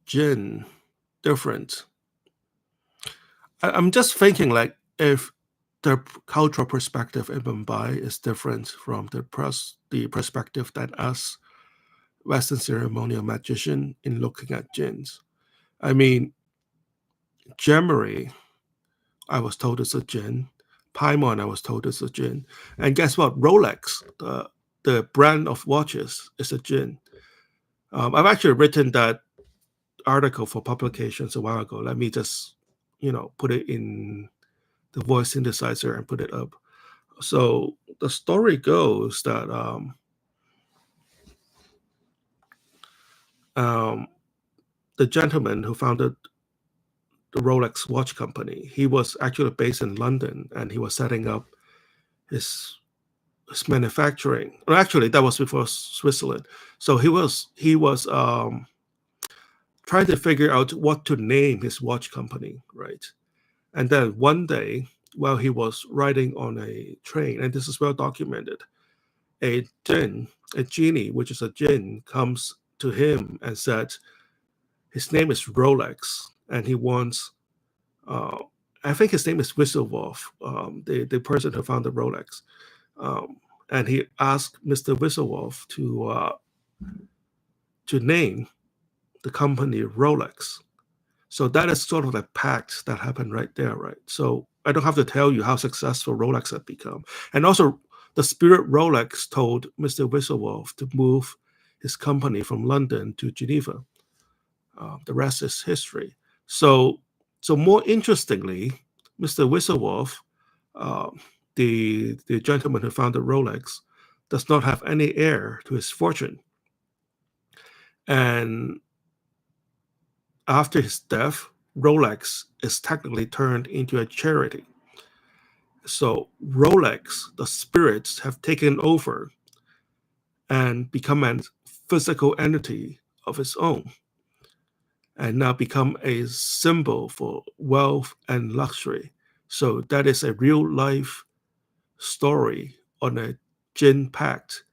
jinn different? I'm just thinking like if the cultural perspective in Mumbai is different from the perspective that us Western ceremonial magician in looking at jinns. I mean, Gemini, I was told is a jinn. Paimon, I was told is a jinn. And guess what? Rolex, the brand of watches, is a jinn. I've actually written that article for publications a while ago. Let me just, put it in the voice synthesizer and put it up. So the story goes that um, the gentleman who founded the Rolex watch company, he was actually based in London, and he was setting up his manufacturing. Well, actually, that was before Switzerland. So he was trying to figure out what to name his watch company, right? And then one day, while he was riding on a train, and this is well documented, a jinn, a genie, which is a jinn, comes to him and said, his name is Rolex, and he wants, uh, I think his name is Whistlewolf, the person who founded Rolex. Um, and he asked Mr. Whistlewolf to name the company Rolex. So that is sort of a pact that happened right there, right? So I don't have to tell you how successful Rolex had become. And also, the spirit Rolex told Mr. Whistlewolf to move his company from London to Geneva. The rest is history. So more interestingly, Mr. Whistlewolf, uh, the gentleman who founded Rolex, does not have any heir to his fortune. And after his death, Rolex is technically turned into a charity. So Rolex, the spirits have taken over and become a physical entity of its own, and now become a symbol for wealth and luxury. So that is a real life story on a gin pact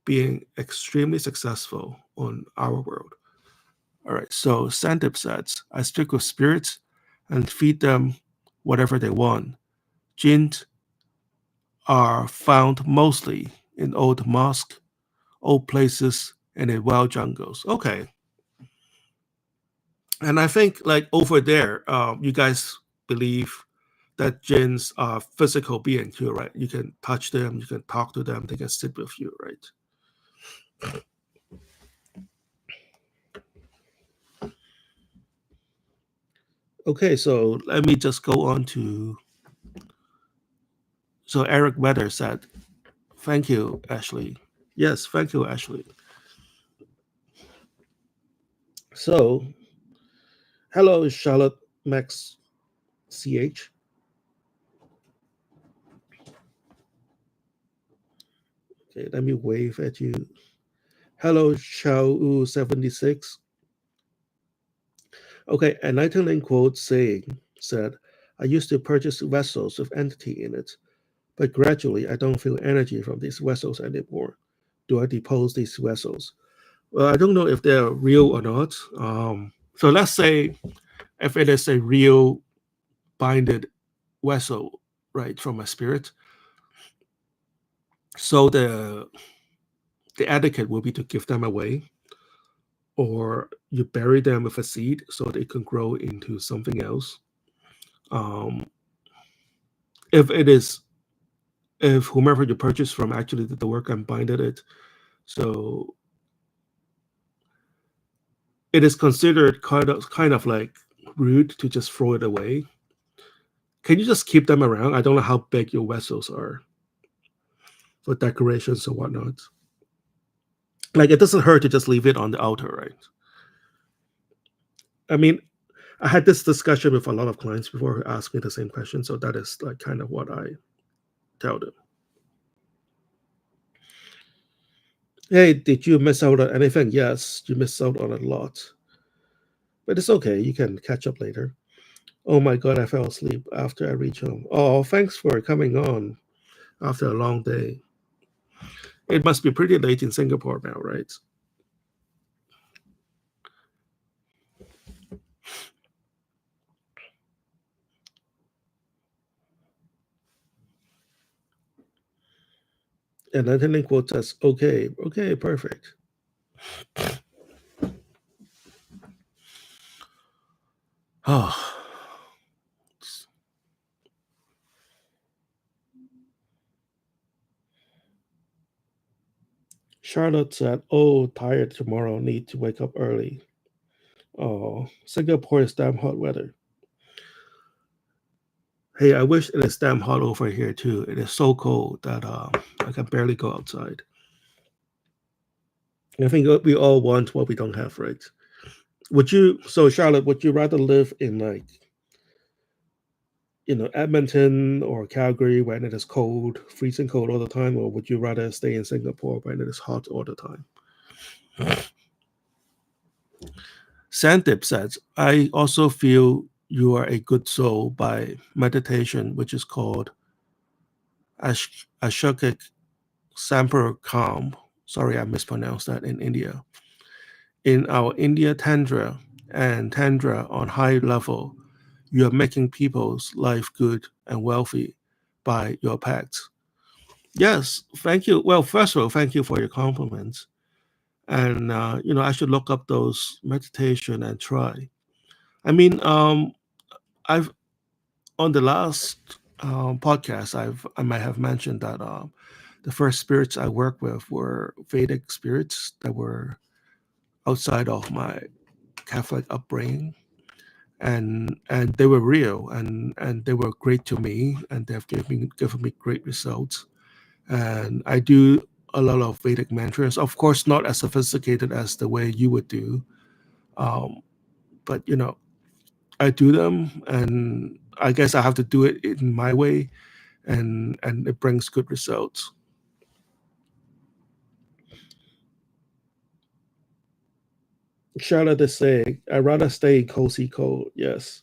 being extremely successful on our world. All right, so Sandip says, I speak with spirits and feed them whatever they want. Jinns are found mostly in old mosques, old places, and in wild jungles. Okay. And I think, like over there, you guys believe that jinns are physical beings too, right? You can touch them, you can talk to them, they can sit with you, right? Okay, so let me just go on to. So Eric Weather said, thank you, Ashley. Yes, thank you, Ashley. So, hello, Charlotte Max CH. Okay, let me wave at you. Hello, Chao76. Okay, enlightening quote said, I used to purchase vessels with entity in it, but gradually I don't feel energy from these vessels anymore. Do I depose these vessels? Well, I don't know if they're real or not. So let's say if it is a real binded vessel, right, from a spirit, so the etiquette will be to give them away, or you bury them with a seed so they can grow into something else. Um, if it is, if whomever you purchase from actually did the work and binded it, so it is considered kind of like rude to just throw it away. Can you just keep them around? I don't know how big your vessels are for decorations or whatnot. Like it doesn't hurt to just leave it on the altar, right? I mean, I had this discussion with a lot of clients before who asked me the same question, so that is like kind of what I tell them. Hey, did you miss out on anything? Yes, you missed out on a lot, but it's okay. You can catch up later. Oh my god, I fell asleep after I reached home. Oh, thanks for coming on after a long day. It must be pretty late in Singapore now, right? And Anthony quotes us, okay, okay, perfect. Oh, Charlotte said, oh, tired tomorrow, need to wake up early. Oh, Singapore is damn hot weather. Hey, I wish it is damn hot over here too. It is so cold that I can barely go outside. I think we all want what we don't have, right? Would you, so Charlotte, would you rather live in like, Edmonton or Calgary when it is cold, freezing cold all the time, or would you rather stay in Singapore when it is hot all the time? Sandip says, I also feel you are a good soul by meditation, which is called Ashokik Samparakam. Sorry, I mispronounced that in India. In our India Tantra and Tantra on high level, you are making people's life good and wealthy by your pacts. Yes, thank you. Well, first of all, thank you for your compliments. And I should look up those meditation and try. I mean, I've on the last podcast, I might have mentioned that the first spirits I worked with were Vedic spirits that were outside of my Catholic upbringing, and they were real and they were great to me, and they've given me great results. And I do a lot of Vedic mantras, of course, not as sophisticated as the way you would do, um, but I do them, and I guess I have to do it in my way, and it brings good results. Charlotte is saying, I'd rather stay in cozy cold. Yes.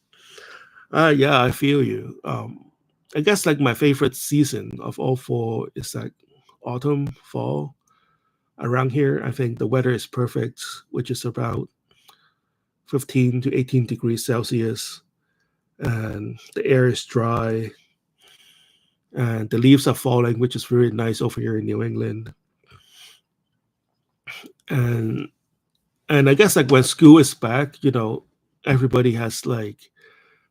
Yeah, I feel you. I guess like my favorite season of all four is like autumn, fall. Around here, I think the weather is perfect, which is about 15 to 18 degrees Celsius, and the air is dry, and the leaves are falling, which is very nice over here in New England. And and I guess like when school is back, everybody has like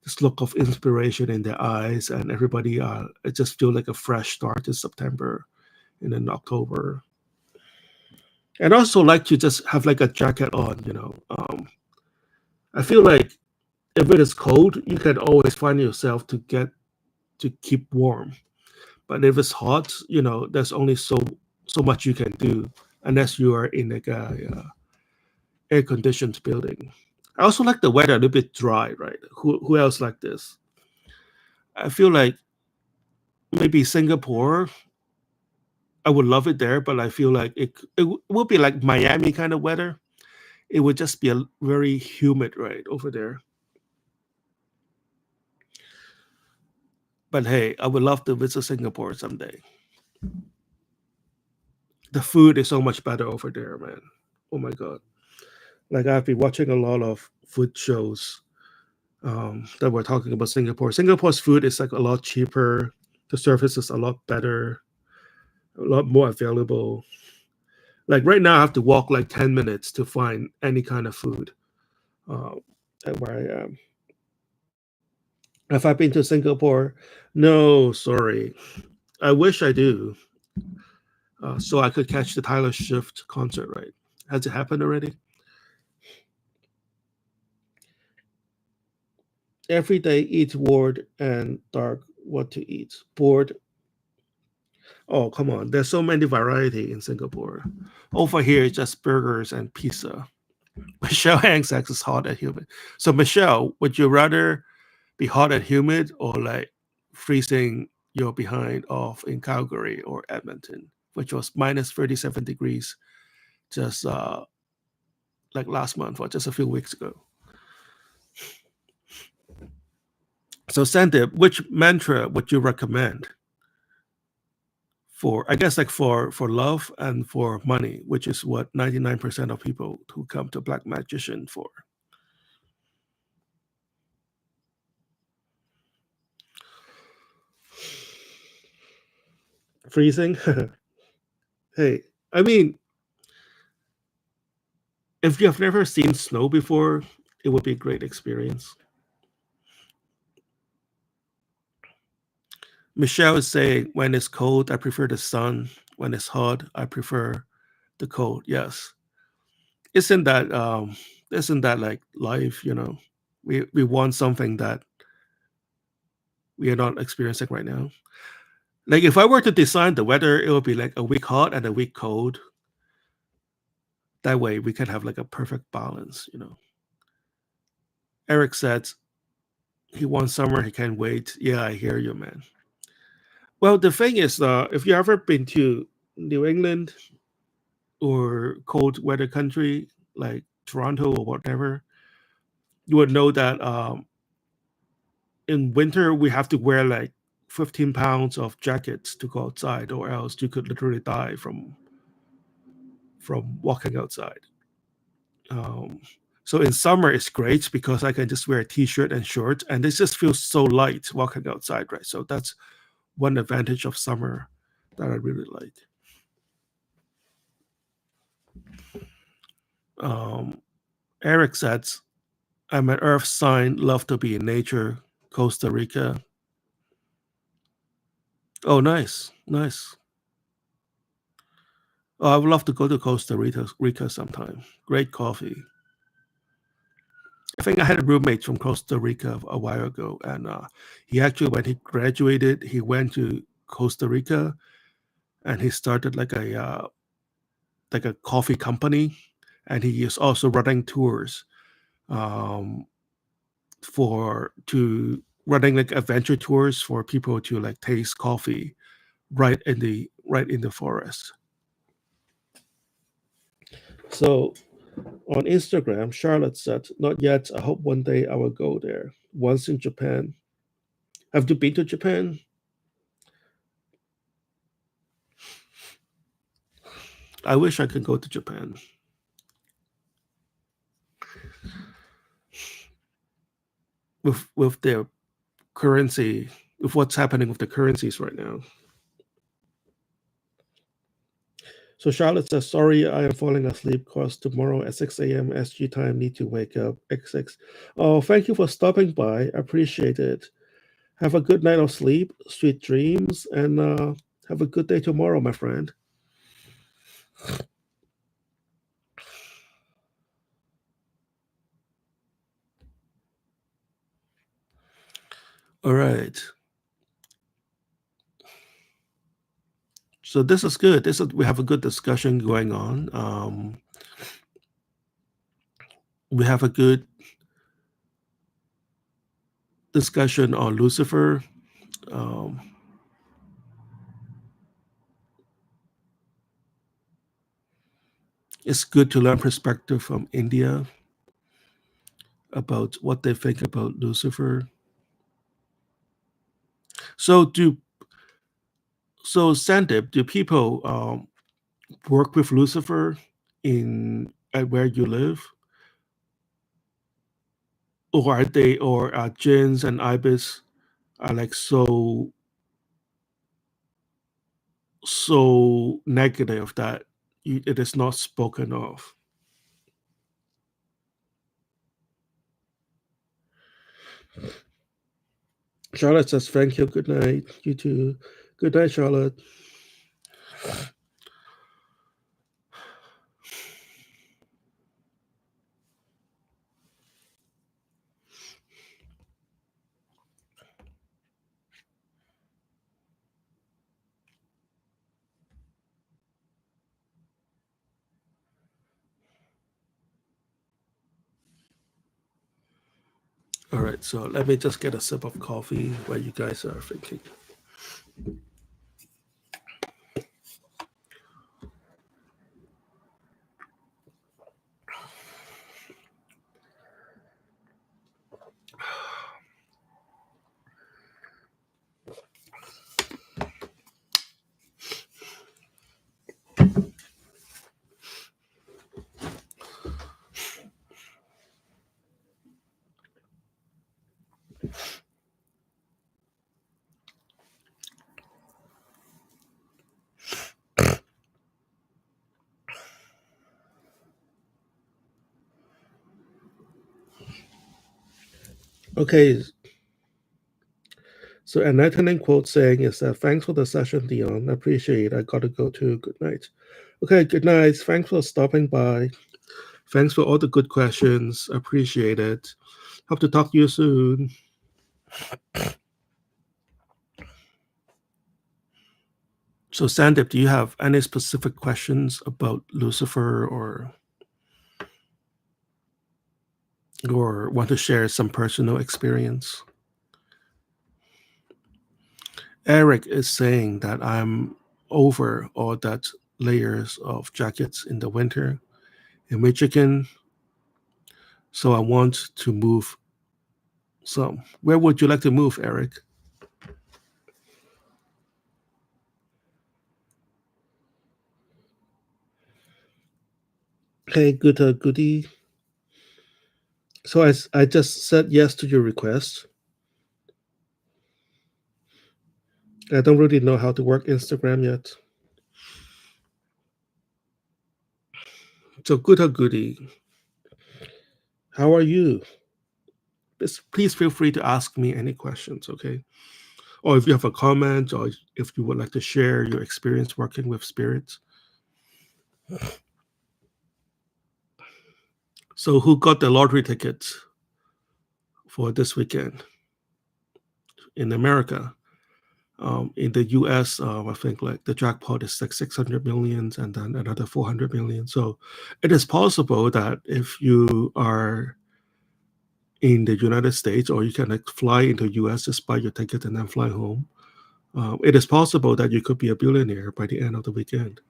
this look of inspiration in their eyes, and everybody it just feels like a fresh start in September and in October. And also like to just have like a jacket on. I feel like if it is cold, you can always find yourself to keep warm. But if it's hot, there's only so much you can do unless you are in like a air conditioned building. I also like the weather a little bit dry, right? Who else like this? I feel like maybe Singapore, I would love it there, but I feel like it would be like Miami kind of weather. It would just be a very humid, right, over there. But hey, I would love to visit Singapore someday. The food is so much better over there, man. Oh my god! Like I've been watching a lot of food shows that were talking about Singapore. Singapore's food is like a lot cheaper. The service is a lot better, a lot more available. Like right now, I have to walk like 10 minutes to find any kind of food uh, at where I am. Have I been to Singapore? No, sorry. I wish I do, so I could catch the Tyler Swift concert. Right? Has it happened already? Every day, eat word and dark what to eat. Bored. Oh, come on. There's so many variety in Singapore. Over here, it's just burgers and pizza. Michelle Hanks is hot and humid. So, Michelle, would you rather be hot and humid or like freezing your behind off in Calgary or Edmonton, which was minus 37 degrees just like last month or just a few weeks ago? So, Sandip, which mantra would you recommend for, I guess, like for love and for money, which is what 99% of people who come to Black Magician for? Freezing? Hey, I mean, if you have never seen snow before, it would be a great experience. Michelle is saying, when it's cold, I prefer the sun. When it's hot, I prefer the cold. Yes. Isn't that like life, you know? We want something that we are not experiencing right now. Like if I were to design the weather, it would be like a week hot and a week cold. That way we can have like a perfect balance, you know. Eric said he wants summer, he can't wait. Yeah, I hear you, man. Well, the thing is, if you ever been to New England or cold weather country like Toronto or whatever, you would know that in winter we have to wear like 15 pounds of jackets to go outside, or else you could literally die from walking outside. Um, so in summer it's great because I can just wear a t-shirt and shorts, and it just feels so light walking outside, right? So that's one advantage of summer that I really like. Um, Eric says, I'm an earth sign, love to be in nature, Costa Rica. Oh, nice, nice. Oh, I would love to go to Rica sometime. Great coffee. I think I had a roommate from Costa Rica a while ago, and he actually, when he graduated, he went to Costa Rica and he started like a coffee company, and he is also running tours um, for to running like adventure tours for people to like taste coffee right in the forest. So on Instagram, Charlotte said, "Not yet. I hope one day I will go there. Once in Japan. Have you been to Japan?" I wish I could go to Japan with their currency, with what's happening with the currencies right now. So Charlotte says, "Sorry, I am falling asleep because tomorrow at 6 a.m. SG time need to wake up." XX. Oh, thank you for stopping by. I appreciate it. Have a good night of sleep, sweet dreams, and have a good day tomorrow, my friend. All right. So this is good. We have a good discussion going on. We have a good discussion on Lucifer. Um, it's good to learn perspective from India about what they think about Lucifer. So Sandip, do people work with Lucifer in at where you live, or are jinns and ibis are like so negative that it is not spoken of. Charlotte says, thank you. Good night. You too. Good night, Charlotte. All right, so let me just get a sip of coffee while you guys are thinking. Okay, so an enlightening quote saying is that thanks for the session, Dion. I appreciate it. I got to go to. Good night. Okay, good night. Thanks for stopping by. Thanks for all the good questions. Appreciate it. Hope to talk to you soon. So, Sandip, do you have any specific questions about Lucifer or want to share some personal experience? Eric is saying that I'm over all that layers of jackets in the winter in Michigan, so I want to move some. Where would you like to move, Eric? Hey, goody. So I just said yes to your request. I don't really know how to work Instagram yet. So goody. How are you? Please feel free to ask me any questions, okay? Or if you have a comment, or if you would like to share your experience working with spirits. So who got the lottery tickets for this weekend in America? In the US, I think like the jackpot is like 600 millions and then another 400 million. So it is possible that if you are in the United States, or you can like fly into US, just buy your ticket and then fly home, it is possible that you could be a billionaire by the end of the weekend.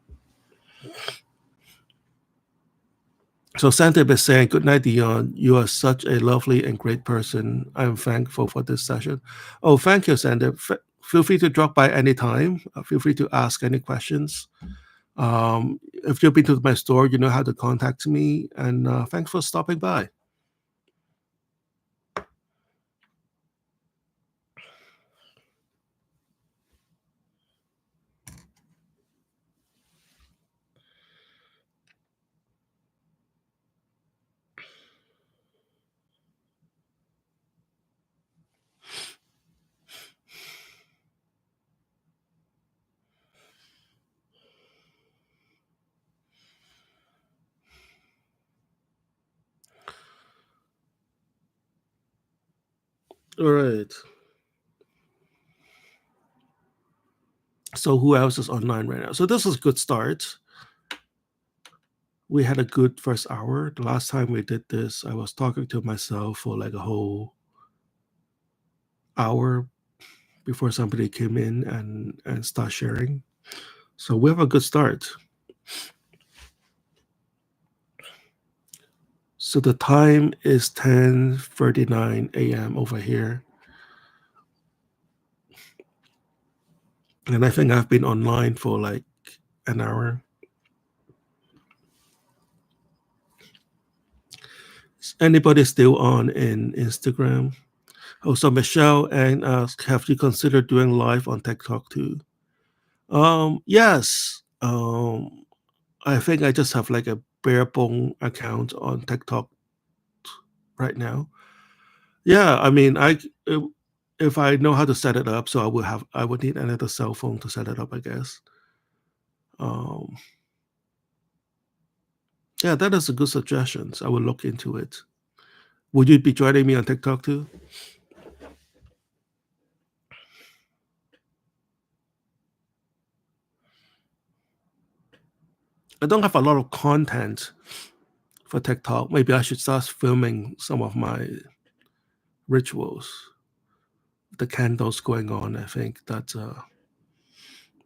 So Santip is saying, good night, Dion. You are such a lovely and great person. I'm thankful for this session. Oh, thank you, Santip. Feel free to drop by anytime. Feel free to ask any questions. If you've been to my store, you know how to contact me. And thanks for stopping by. All right. So who else is online right now? So this is a good start. We had a good first hour. The last time we did this, I was talking to myself for like a whole hour before somebody came in and start sharing. So we have a good start. So the time is 10:39 a.m. over here. And I think I've been online for like an hour. Anybody still on in Instagram? Also, Michelle and have you considered doing live on TikTok too? Yes. I think I just have like a bare bone account on TikTok right now. Yeah, I mean, if I know how to set it up, so I would need another cell phone to set it up, I guess. Um, yeah, that is a good suggestion. So I will look into it. Would you be joining me on TikTok too? I don't have a lot of content for TikTok. Maybe I should start filming some of my rituals, the candles going on. I think that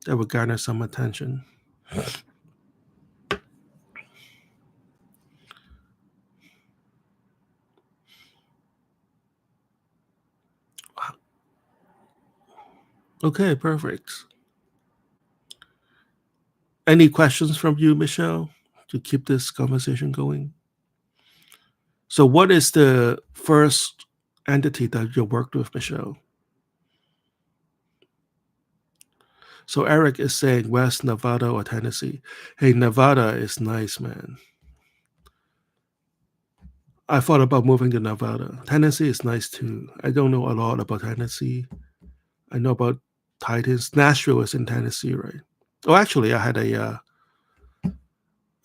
would garner some attention. Okay, perfect. Any questions from you, Michelle, to keep this conversation going? So, what is the first entity that you worked with, Michelle? So, Eric is saying West Nevada or Tennessee. Hey, Nevada is nice, man. I thought about moving to Nevada. Tennessee is nice too. I don't know a lot about Tennessee. I know about Titans. Nashville is in Tennessee, right? Oh, actually, I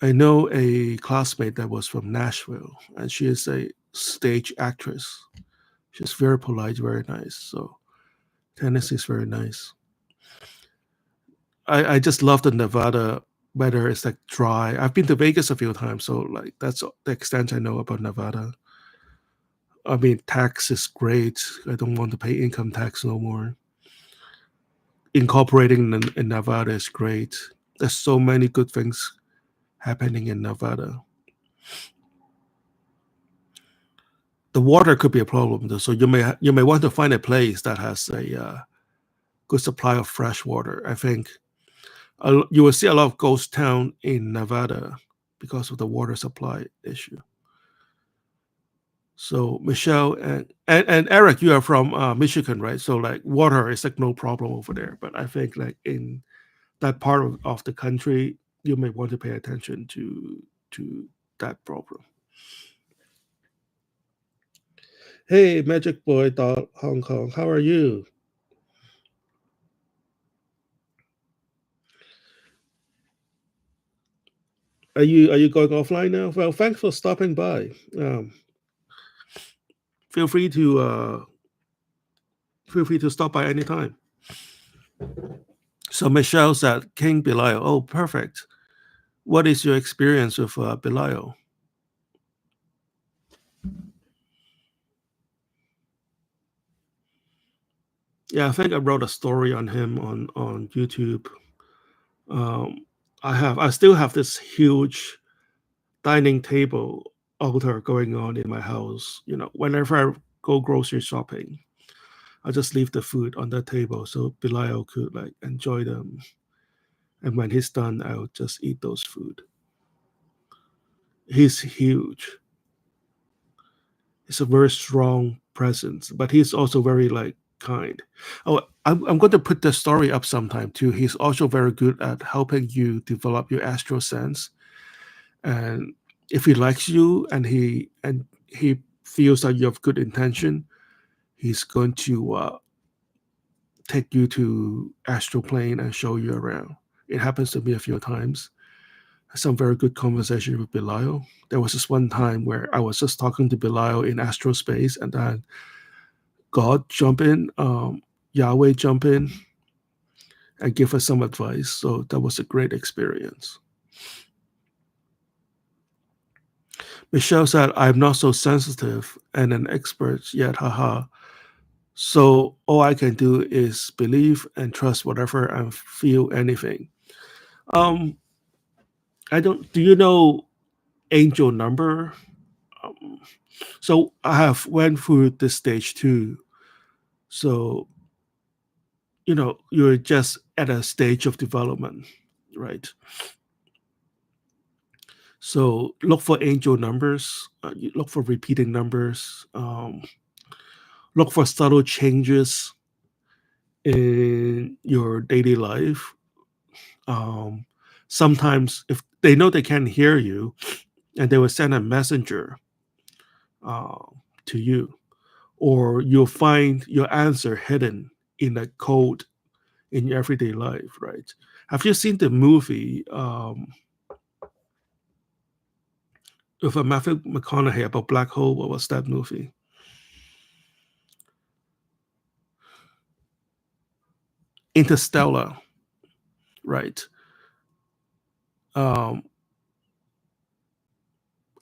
know a classmate that was from Nashville, and she is a stage actress. She's very polite, very nice. So Tennessee is very nice. I just love the Nevada weather. It's like dry. I've been to Vegas a few times, so like that's the extent I know about Nevada. I mean, tax is great. I don't want to pay income tax no more. Incorporating in Nevada is great. There's so many good things happening in Nevada. The water could be a problem though, so you may want to find a place that has a good supply of fresh water. I think you will see a lot of ghost town in Nevada because of the water supply issue. So Michelle and Eric, you are from Michigan, right? So like water is like no problem over there. But I think like in that part of the country, you may want to pay attention to that problem. Hey, Magic Boy Hong Kong, how are you? Are you going offline now? Well, thanks for stopping by. Feel free to stop by anytime. So Michelle said King Belial. Oh, perfect. What is your experience with Belial? Yeah, I think I wrote a story on him on YouTube. Um, I still have this huge dining table altar going on in my house. You know, whenever I go grocery shopping, I just leave the food on that table so Belial could like enjoy them. And when he's done, I'll just eat those food. He's huge. He's a very strong presence, but he's also very like kind. Oh, I'm going to put the story up sometime too. He's also very good at helping you develop your astral sense. And if he likes you and he feels that you have good intention, he's going to take you to astral plane and show you around. It happens to me a few times. Some very good conversation with Belial. There was this one time where I was just talking to Belial in astral space, and then God jump in, Yahweh jump in, and give us some advice. So that was a great experience. Michelle said, "I'm not so sensitive and an expert yet, haha. So all I can do is believe and trust whatever and feel anything." Um, I don't. Do you know angel number? Um, so I have went through this stage too. So you're just at a stage of development, right? So look for angel numbers, you look for repeating numbers, look for subtle changes in your daily life. Um, Sometimes, if they know they can't hear you, and they will send a messenger uh, to you, or you'll find your answer hidden in a code in your everyday life, right? Have you seen the movie with a Matthew McConaughey about black hole? What was that movie? Interstellar, right? Um,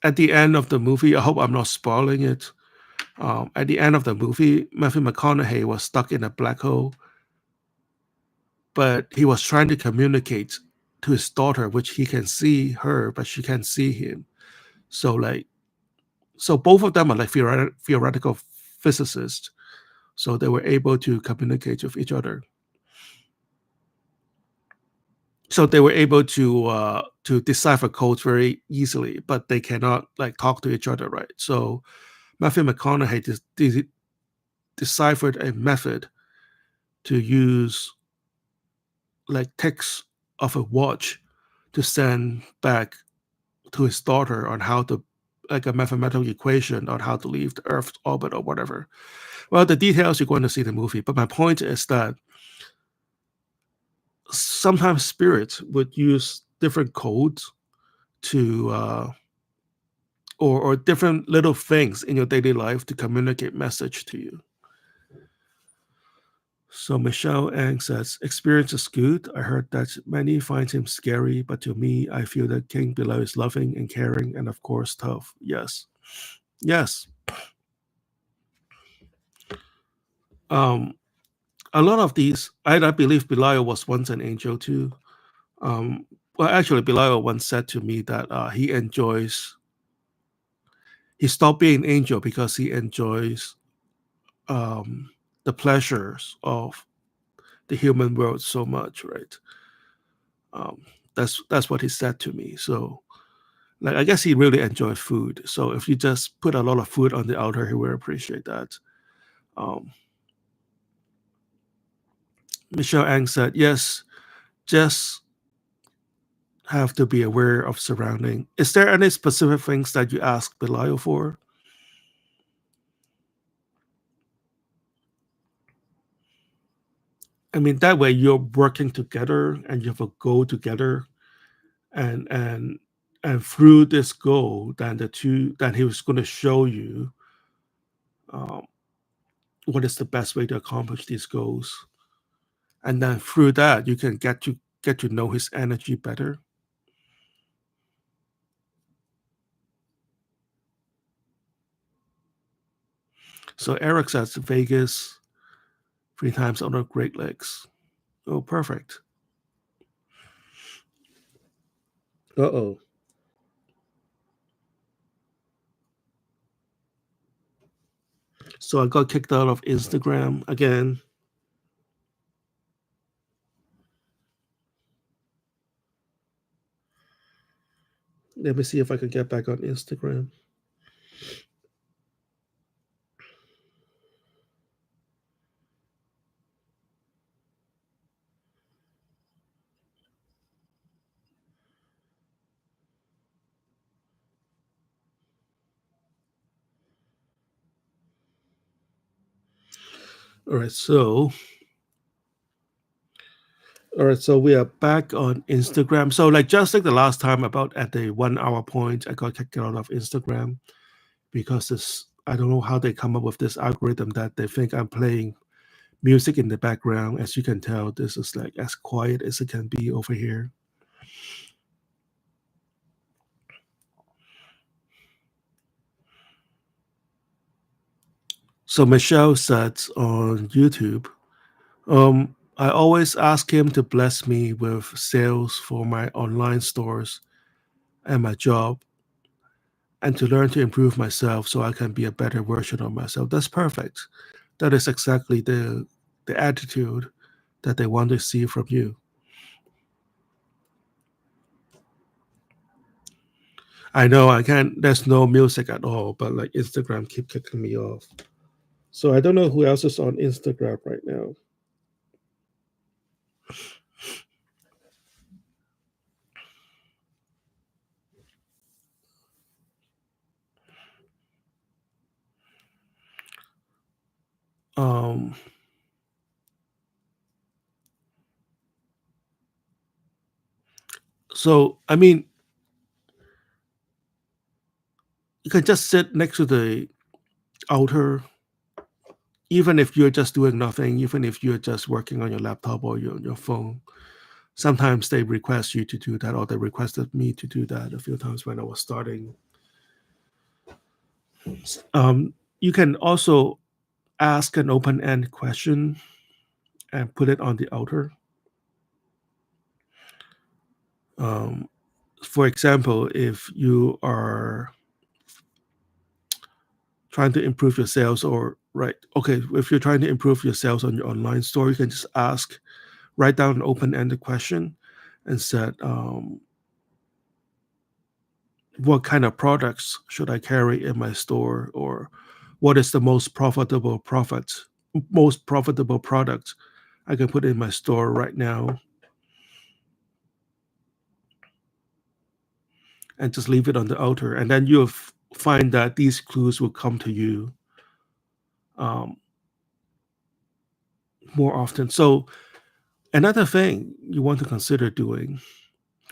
at the end of the movie, I hope I'm not spoiling it. At the end of the movie, Matthew McConaughey was stuck in a black hole, but he was trying to communicate to his daughter, which he can see her, but she can't see him. So like, so both of them are like theoretical physicists. So they were able to communicate with each other. So they were able to decipher codes very easily, but they cannot like talk to each other, right? So Matthew McConaughey deciphered a method to use like text of a watch to send back to his daughter on how to like a mathematical equation on how to leave the Earth's orbit or whatever. Well, the details you're going to see the movie, but my point is that sometimes spirits would use different codes to or different little things in your daily life to communicate message to you. So Michelle Ang says, experience is good. I heard that many find him scary, but to me, I feel that King below is loving and caring and of course tough. Yes. Yes. Um, a lot of these, I believe Belial was once an angel too. Well, actually, Belial once said to me that he stopped being an angel because he enjoys um, the pleasures of the human world so much, right? Um, that's what he said to me. So, like, I guess he really enjoyed food. So if you just put a lot of food on the altar, he will appreciate that. Um, Michelle Ang said, yes, just have to be aware of surrounding. Is there any specific things that you ask Belial for? I mean, that way you're working together and you have a goal together, and through this goal, then he was going to show you um, what is the best way to accomplish these goals, and then through that you can get to know his energy better. So Eric says Vegas 3 times on the Great Lakes. Oh, perfect. Uh-oh. So I got kicked out of Instagram again. Let me see if I can get back on Instagram. All right, so we are back on Instagram. So like just like the last time, about at the 1 hour point, I got kicked out of Instagram because this I don't know how they come up with this algorithm that they think I'm playing music in the background. As you can tell, this is like as quiet as it can be over here. So Michelle said on YouTube, I always ask him to bless me with sales for my online stores and my job, and to learn to improve myself so I can be a better version of myself. That's perfect. That is exactly the attitude that they want to see from you. I know I can't. There's no music at all, but like Instagram keep kicking me off. So I don't know who else is on Instagram right now. Um, so I mean, you can just sit next to the altar, even if you're just doing nothing, even if you're just working on your laptop or your phone. Sometimes they request you to do that, or they requested me to do that a few times when I was starting. You can also ask an open-end question and put it on the altar. Um, for example, if you are trying to improve your sales, or right, okay, if you're trying to improve your sales on your online store, you can just write down an open-ended question and said, what kind of products should I carry in my store, or what is the most profitable product I can put in my store right now, and just leave it on the altar, and then you'll find that these clues will come to you um, more often. So another thing you want to consider doing,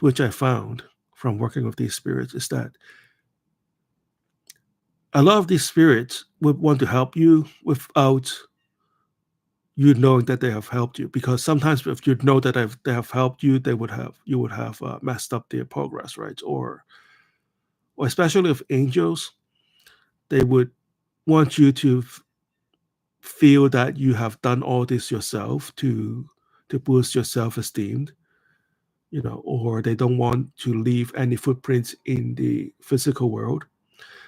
which I found from working with these spirits, is that a lot of these spirits would want to help you without you knowing that they have helped you, because sometimes if you know that they have helped you, you would have messed up their progress, right? Or especially with angels, they would want you to feel that you have done all this yourself to boost your self-esteem, or they don't want to leave any footprints in the physical world.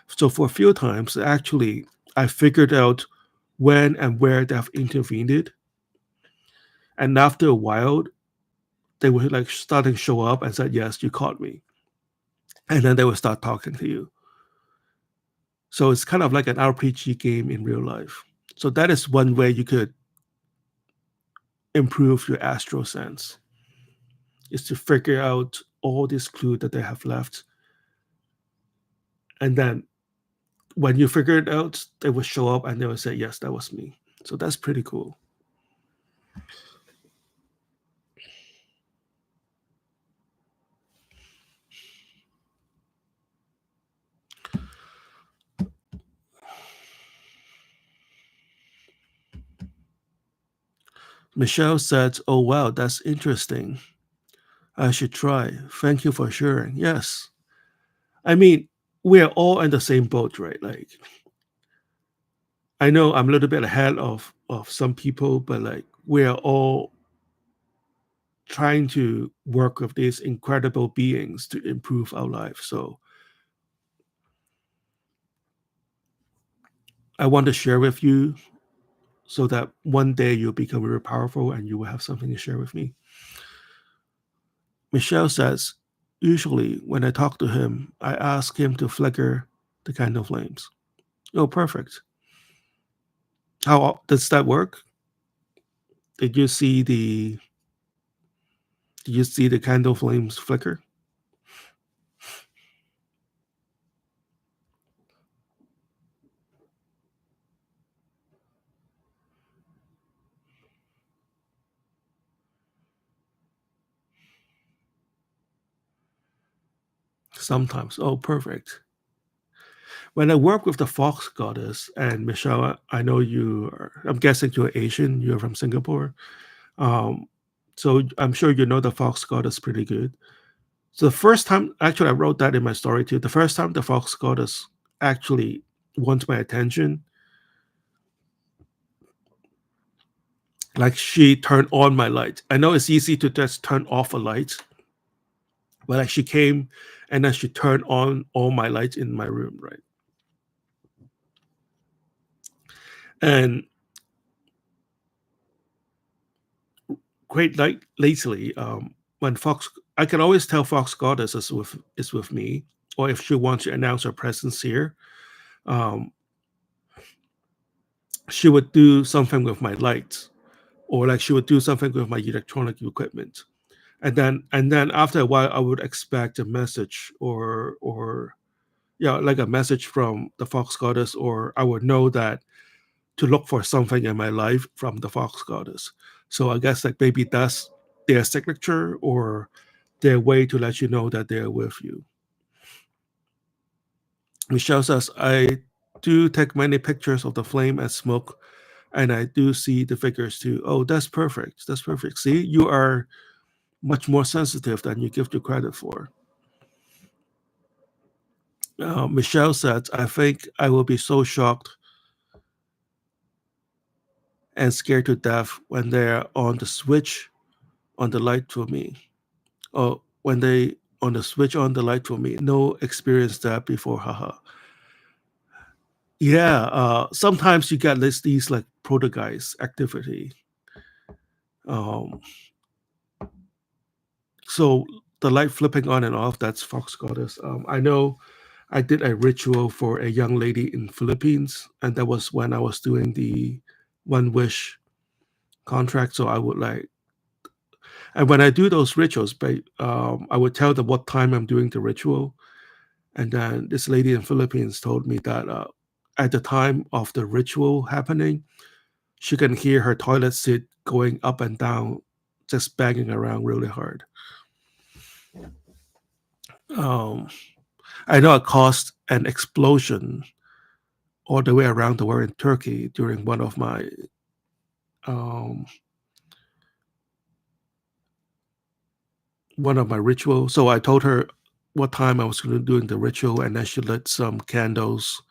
So for a few times, actually, I figured out when and where they have intervened, and after a while, they would like starting to show up and said, "Yes, you caught me," and then they would start talking to you. So it's kind of like an RPG game in real life. So that is one way you could improve your astral sense, is to figure out all these clues that they have left, and then when you figure it out, they will show up and they will say, "Yes, that was me." So that's pretty cool. Michelle said, "Oh wow, that's interesting. I should try. Thank you for sharing." Yes, I mean, we're all in the same boat, right? Like, I know I'm a little bit ahead of some people, but like we are all trying to work with these incredible beings to improve our life. So I want to share with you so that one day you'll become very powerful and you will have something to share with me. Michelle says, usually when I talk to him, I ask him to flicker the candle flames. Oh, perfect. How does that work? Did you see the did you see the candle flames flicker? Sometimes. Oh, perfect. When I work with the fox goddess, and Michelle, I know I'm guessing you're Asian, you're from Singapore. Um, so I'm sure you know the fox goddess pretty good. So the first time, actually, I wrote that in my story too. The first time the fox goddess actually wants my attention, like she turned on my light. I know it's easy to just turn off a light, but like she came and then she turned on all my lights in my room, right? And quite like lately, when Fox, I can always tell Fox Goddess is with me, or if she wants to announce her presence here, um, she would do something with my lights, or like she would do something with my electronic equipment. And then after a while I would expect a message, or yeah, like a message from the fox goddess, or I would know that to look for something in my life from the fox goddess. So I guess like maybe that's their signature, or their way to let you know that they're with you. Michelle says, I do take many pictures of the flame and smoke, and I do see the figures too. Oh, that's perfect. That's perfect. See, you are much more sensitive than you give you credit for. Michelle said, I think I will be so shocked and scared to death when they're on the switch on the light for me. Oh, when they on the switch on the light for me. No experience that before, haha. Yeah, sometimes you get these like poltergeist activity. Um, so the light flipping on and off, that's fox goddess. I know I did a ritual for a young lady in Philippines, and that was when I was doing the one wish contract. So I would like, and when I do those rituals, I would tell them what time I'm doing the ritual. And then this lady in Philippines told me that at the time of the ritual happening, she can hear her toilet seat going up and down, just banging around really hard. Um, I know it caused an explosion all the way around the world in Turkey during um, one of my rituals. So I told her what time I was going to do the ritual, and then she lit some candles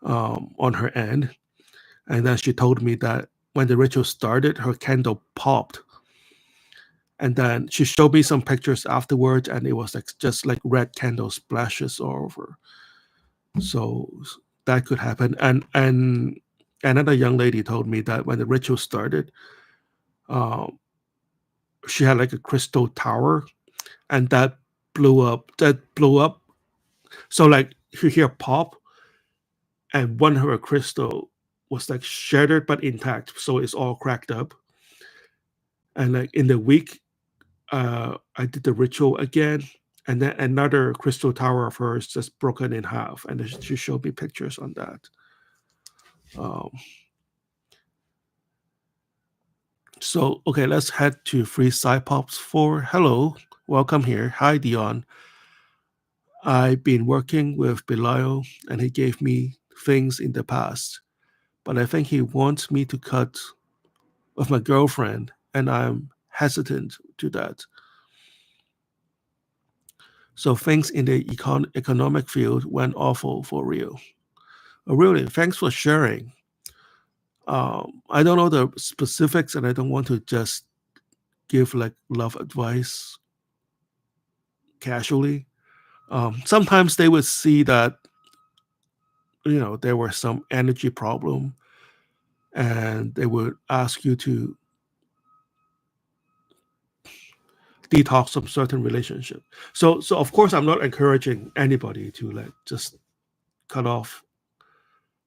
on her end. And then she told me that when the ritual started, her candle popped. And then she showed me some pictures afterwards, and it was like just like red candle splashes all over. So that could happen. And another young lady told me that when the ritual started, um, she had like a crystal tower, and that blew up. That blew up. So like you hear pop, and one of her crystal was like shattered but intact, so it's all cracked up. And like in the week, I did the ritual again, and then another crystal tower of hers just broken in half, and then she showed me pictures on that. Um, so okay, let's head to Free Cypops for hello, welcome here. Hi Dion. I've been working with Belial, and he gave me things in the past, but I think he wants me to cut with my girlfriend, and I'm hesitant to that. So things in the economic field went awful for real. Oh, really? Thanks for sharing. I don't know the specifics, and I don't want to just give like love advice casually. Sometimes they would see that there was some energy problem, and they would ask you to detox from certain relationship. So of course I'm not encouraging anybody to like just cut off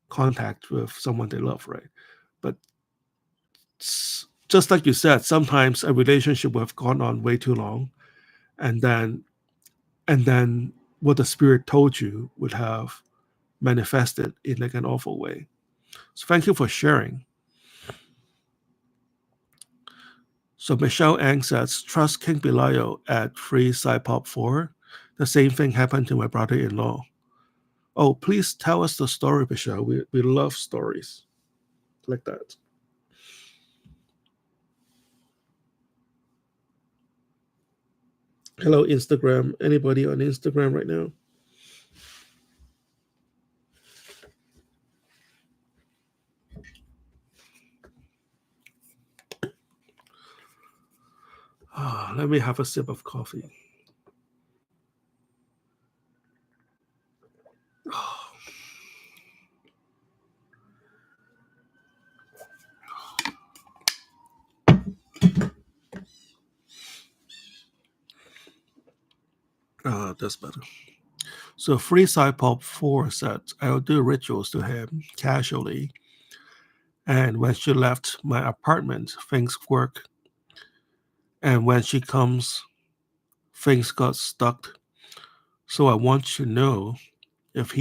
contact with someone they love, right? But just like you said, sometimes a relationship would have gone on way too long, and then what the spirit told you would have manifested in like an awful way. So thank you for sharing. So Michelle Ang says, trust King Belial at Free Cypop 4. The same thing happened to my brother-in-law. Oh, please tell us the story, Michelle. We love stories like that. Hello, Instagram. Anybody on Instagram right now? Let me have a sip of coffee. That's better. So Free Side Pop 4 said, I'll do rituals to him casually. And when she left my apartment, things work. And when she comes, things got stuck. So I want to know if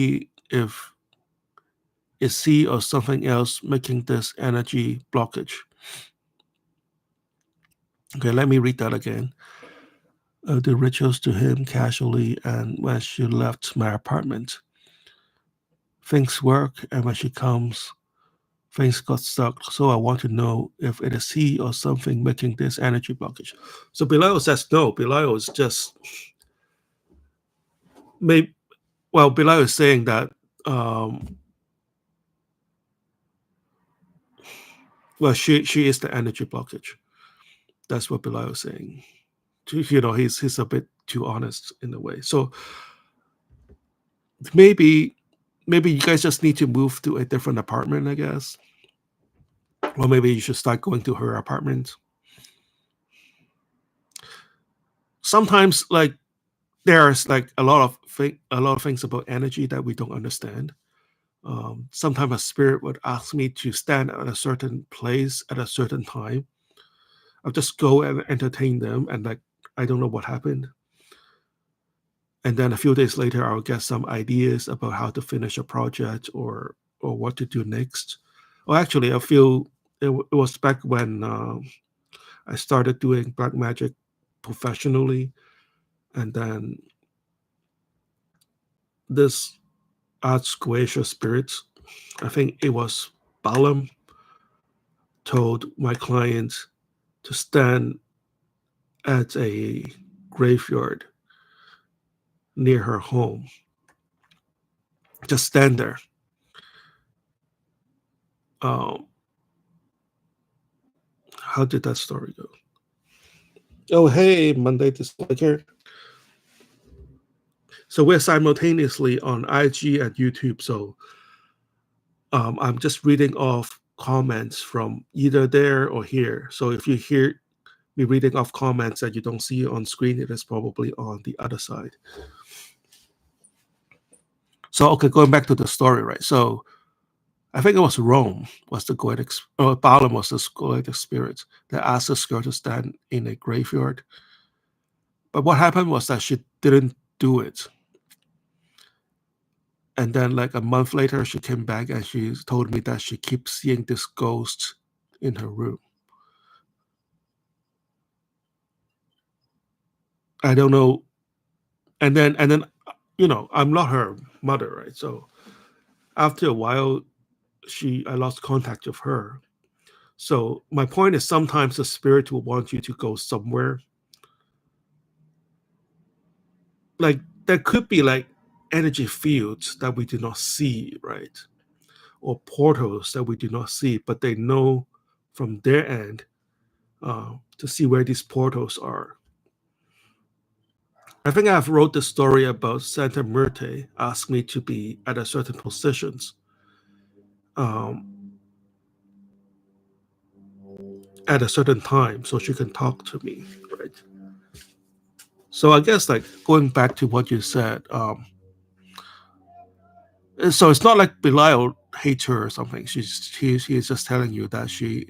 is he or something else making this energy blockage. Okay, let me read that again. The rituals to him casually, and when she left my apartment, things work, and when she comes, things got stuck. So I want to know if it is he or something making this energy blockage. So Belial says no. Belial is just maybe. Well, Belial is saying that. Well, she is the energy blockage. That's what Belial is saying. He's a bit too honest in a way. So maybe you guys just need to move to a different apartment, I guess. Or maybe you should start going to her apartment. Sometimes, like, there's like a lot of things about energy that we don't understand. Sometimes a spirit would ask me to stand at a certain place at a certain time. I'll just go and entertain them, and like I don't know what happened. And then a few days later, I'll get some ideas about how to finish a project or what to do next. Well, actually, I feel it was back when I started doing black magic professionally, and then this arts glacier spirits, I think it was Balaam, told my client to stand at a graveyard near her home. Just stand there. Um, how did that story go? Oh, hey, Monday Disliker. So we're simultaneously on IG and YouTube. So I'm just reading off comments from either there or here. So if you hear me reading off comments that you don't see on screen, it is probably on the other side. So, okay, going back to the story, right? So I think it was Rome was the goetic, or Balaam was the goetic spirit that asked this girl to stand in a graveyard. But what happened was that she didn't do it. And then like a month later, she came back and she told me that she keeps seeing this ghost in her room. I don't know. And then, I'm not her mother, right? So after a while, I lost contact with her. So my point is sometimes the spirit will want you to go somewhere. Like there could be like energy fields that we do not see, right? Or portals that we do not see, but they know from their end to see where these portals are. I think I've wrote the story about Santa Myrte asked me to be at a certain positions um, at a certain time so she can talk to me, right? So I guess like going back to what you said, so it's not like Belial hates her or something. She's just telling you that she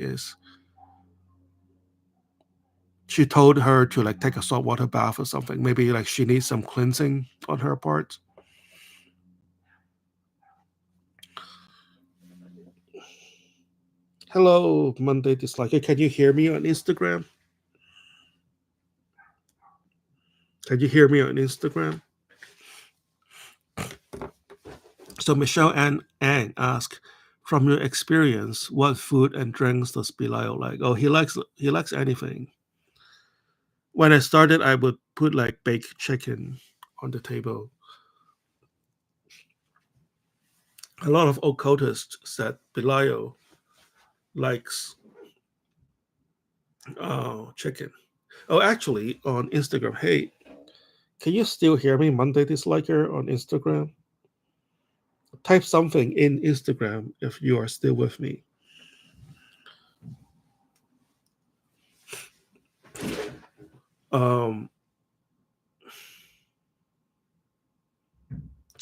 told her to like take a saltwater bath or something. Maybe like she needs some cleansing on her part. Hello, Monday Dislike. Can you hear me on Instagram? Can you hear me on Instagram? So Michelle Ann Ang asked, from your experience, what food and drinks does Belial like? Oh, he likes anything. When I started, I would put like baked chicken on the table. A lot of occultists said Belial likes chicken. Oh, actually, on Instagram, hey, can you still hear me, Monday Disliker on Instagram? Type something in Instagram if you are still with me. Um,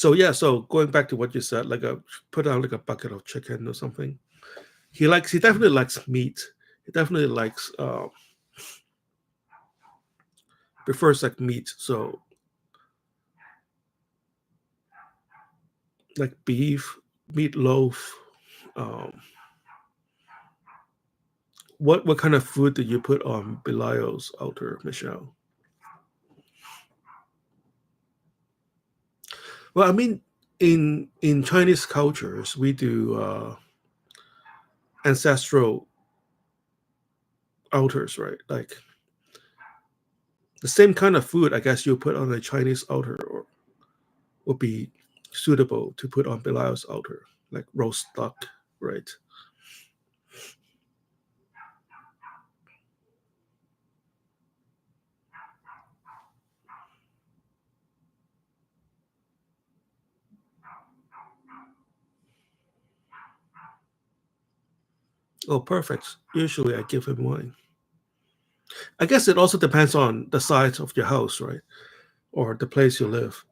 So yeah, so going back to what you said, like put out like a bucket of chicken or something. He definitely likes meat. He definitely likes prefers like meat. So like beef, meatloaf. Um, what kind of food did you put on Belial's altar, Michelle? Well, I mean, in Chinese cultures, we do ancestral altars, right? Like the same kind of food, I guess you put on a Chinese altar or would be suitable to put on Belial's altar, like roast duck, right? Oh, perfect. Usually I give him wine. I guess it also depends on the size of your house, right? Or the place you live.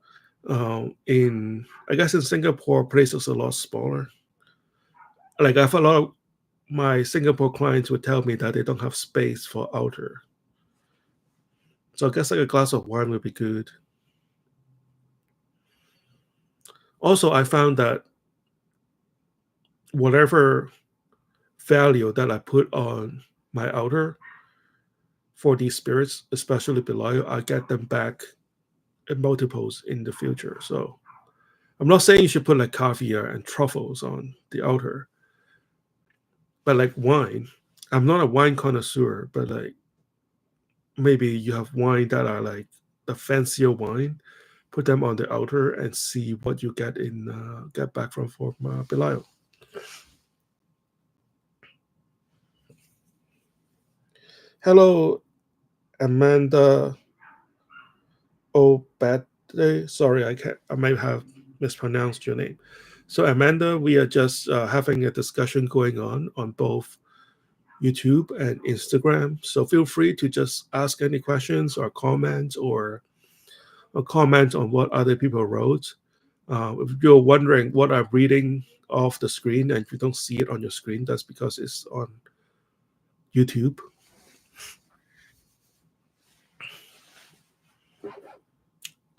In I guess in Singapore, places are a lot smaller. Like I have a lot of my Singapore clients would tell me that they don't have space for altar. So I guess like a glass of wine would be good. Also, I found that whatever value that I put on my altar for these spirits, especially Belial, I get them back in multiples in the future. So I'm not saying you should put like caviar and truffles on the altar, but like wine. I'm not a wine connoisseur, but like maybe you have wine that are like the fancier wine, put them on the altar and see what you get back from Belial. Hello, Amanda Obade. Sorry, I might have mispronounced your name. So Amanda, we are just having a discussion going on both YouTube and Instagram. So feel free to just ask any questions or comments or comment on what other people wrote. If you're wondering what I'm reading off the screen and you don't see it on your screen, that's because it's on YouTube.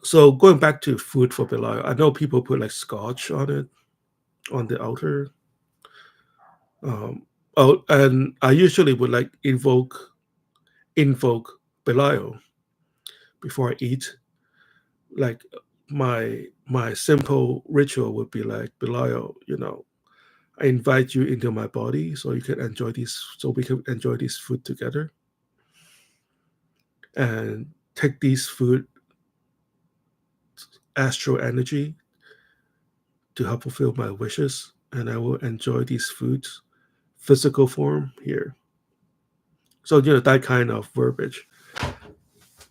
So going back to food for Belial, I know people put like scotch on it on the altar. Oh, and I usually would like invoke Belial before I eat. Like my simple ritual would be like Belial, I invite you into my body so you can enjoy this, so we can enjoy this food together, and take this food astral energy to help fulfill my wishes, and I will enjoy these foods physical form here. So that kind of verbiage.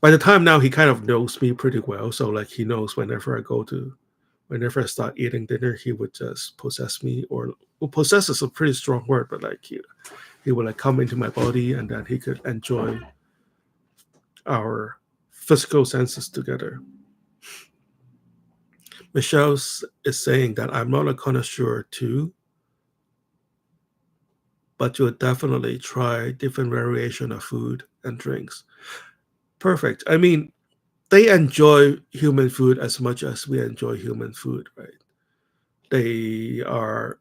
By the time now, he kind of knows me pretty well. So like he knows whenever I start eating dinner, he would just possess me, or well, possess is a pretty strong word, but like he would like come into my body, and then he could enjoy our physical senses together. Michelle is saying that I'm not a connoisseur too, but you'll definitely try different variation of food and drinks. Perfect. I mean, they enjoy human food as much as we enjoy human food, right? They are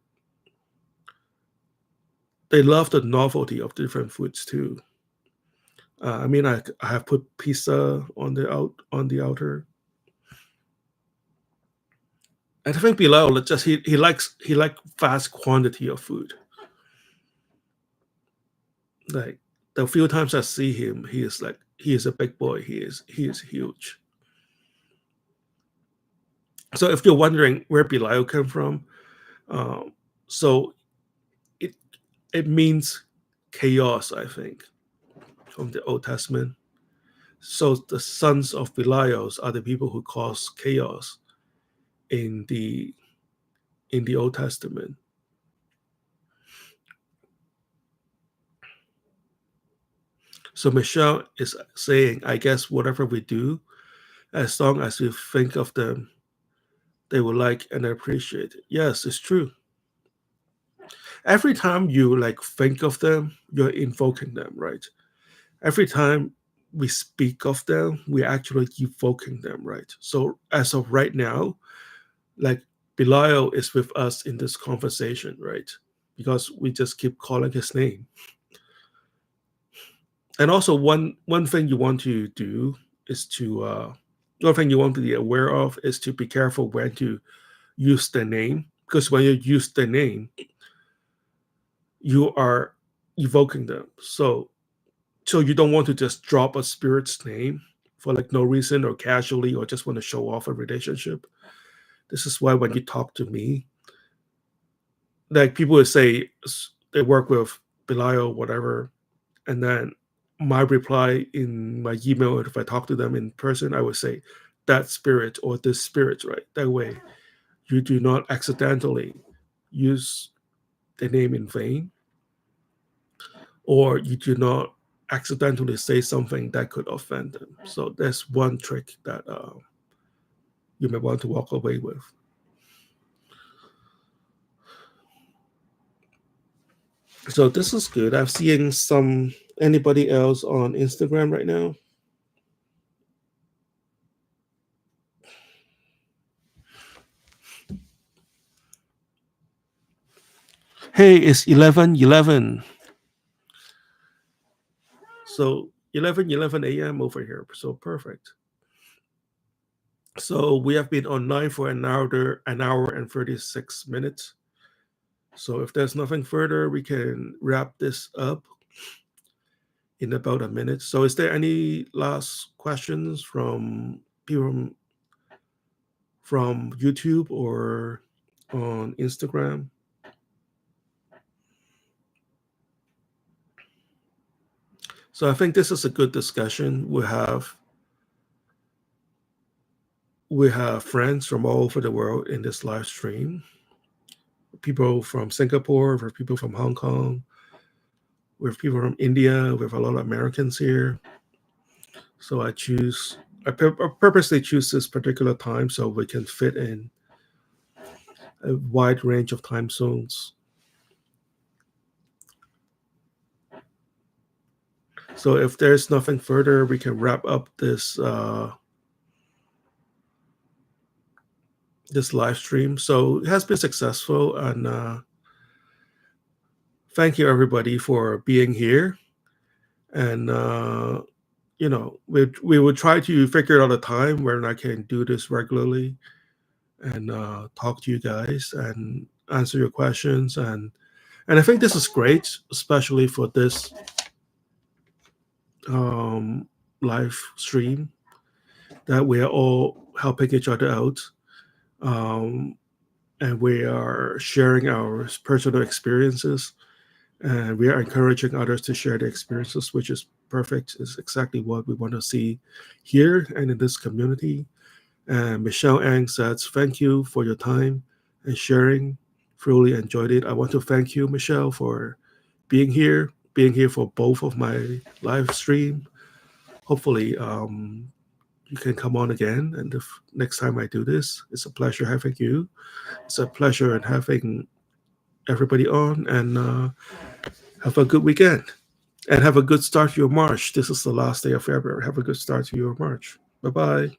they love the novelty of different foods too. I mean, I have put pizza on the altar. I think Bilal just he likes vast quantity of food. Like the few times I see him, he is a big boy. He is huge. So if you're wondering where Belial came from, um, so it it means chaos, I think, from the Old Testament. So the sons of Belial are the people who cause chaos in the Old Testament. So Michelle is saying, I guess whatever we do, as long as we think of them they will like and appreciate it. Yes, it's true. Every time you like think of them, you're invoking them, right? Every time we speak of them, we're actually evoking them, right? So as of right now, like Belial is with us in this conversation, right? Because we just keep calling his name. And also one thing you want to do is to one thing you want to be aware of is to be careful when to use the name, because when you use the name, you are evoking them. So you don't want to just drop a spirit's name for like no reason or casually or just want to show off a relationship. This is why when you talk to me, like people would say they work with Belial, whatever, and then my reply in my email, if I talk to them in person, I would say that spirit or this spirit, right? That way you do not accidentally use the name in vain, or you do not accidentally say something that could offend them. So that's one trick that you may want to walk away with. So this is good. I'm seeing anybody else on Instagram right now. Hey, it's 11:11. So 11:11 a.m. over here. So perfect. So we have been online for an hour and 36 minutes. So if there's nothing further, we can wrap this up in about a minute. So is there any last questions from people from YouTube or on Instagram? So I think this is a good discussion. We have friends from all over the world in this live stream. People from Singapore, we have people from Hong Kong, we have people from India, we have a lot of Americans here. So I purposely choose this particular time so we can fit in a wide range of time zones. So if there's nothing further, we can wrap up this this live stream. So it has been successful, and thank you everybody for being here. And we would try to figure out a time when I can do this regularly and talk to you guys and answer your questions. And I think this is great, especially for this live stream, that we are all helping each other out. And we are sharing our personal experiences, and we are encouraging others to share their experiences, which is perfect. Is exactly what we want to see here and in this community. And Michelle Ang says, thank you for your time and sharing. Truly enjoyed it. I want to thank you, Michelle, for being here for both of my live stream. Hopefully, you can come on again. And the next time I do this, it's a pleasure having you. It's a pleasure in having everybody on, and have a good weekend. And have a good start to your March. This is the last day of February. Have a good start to your March. Bye-bye.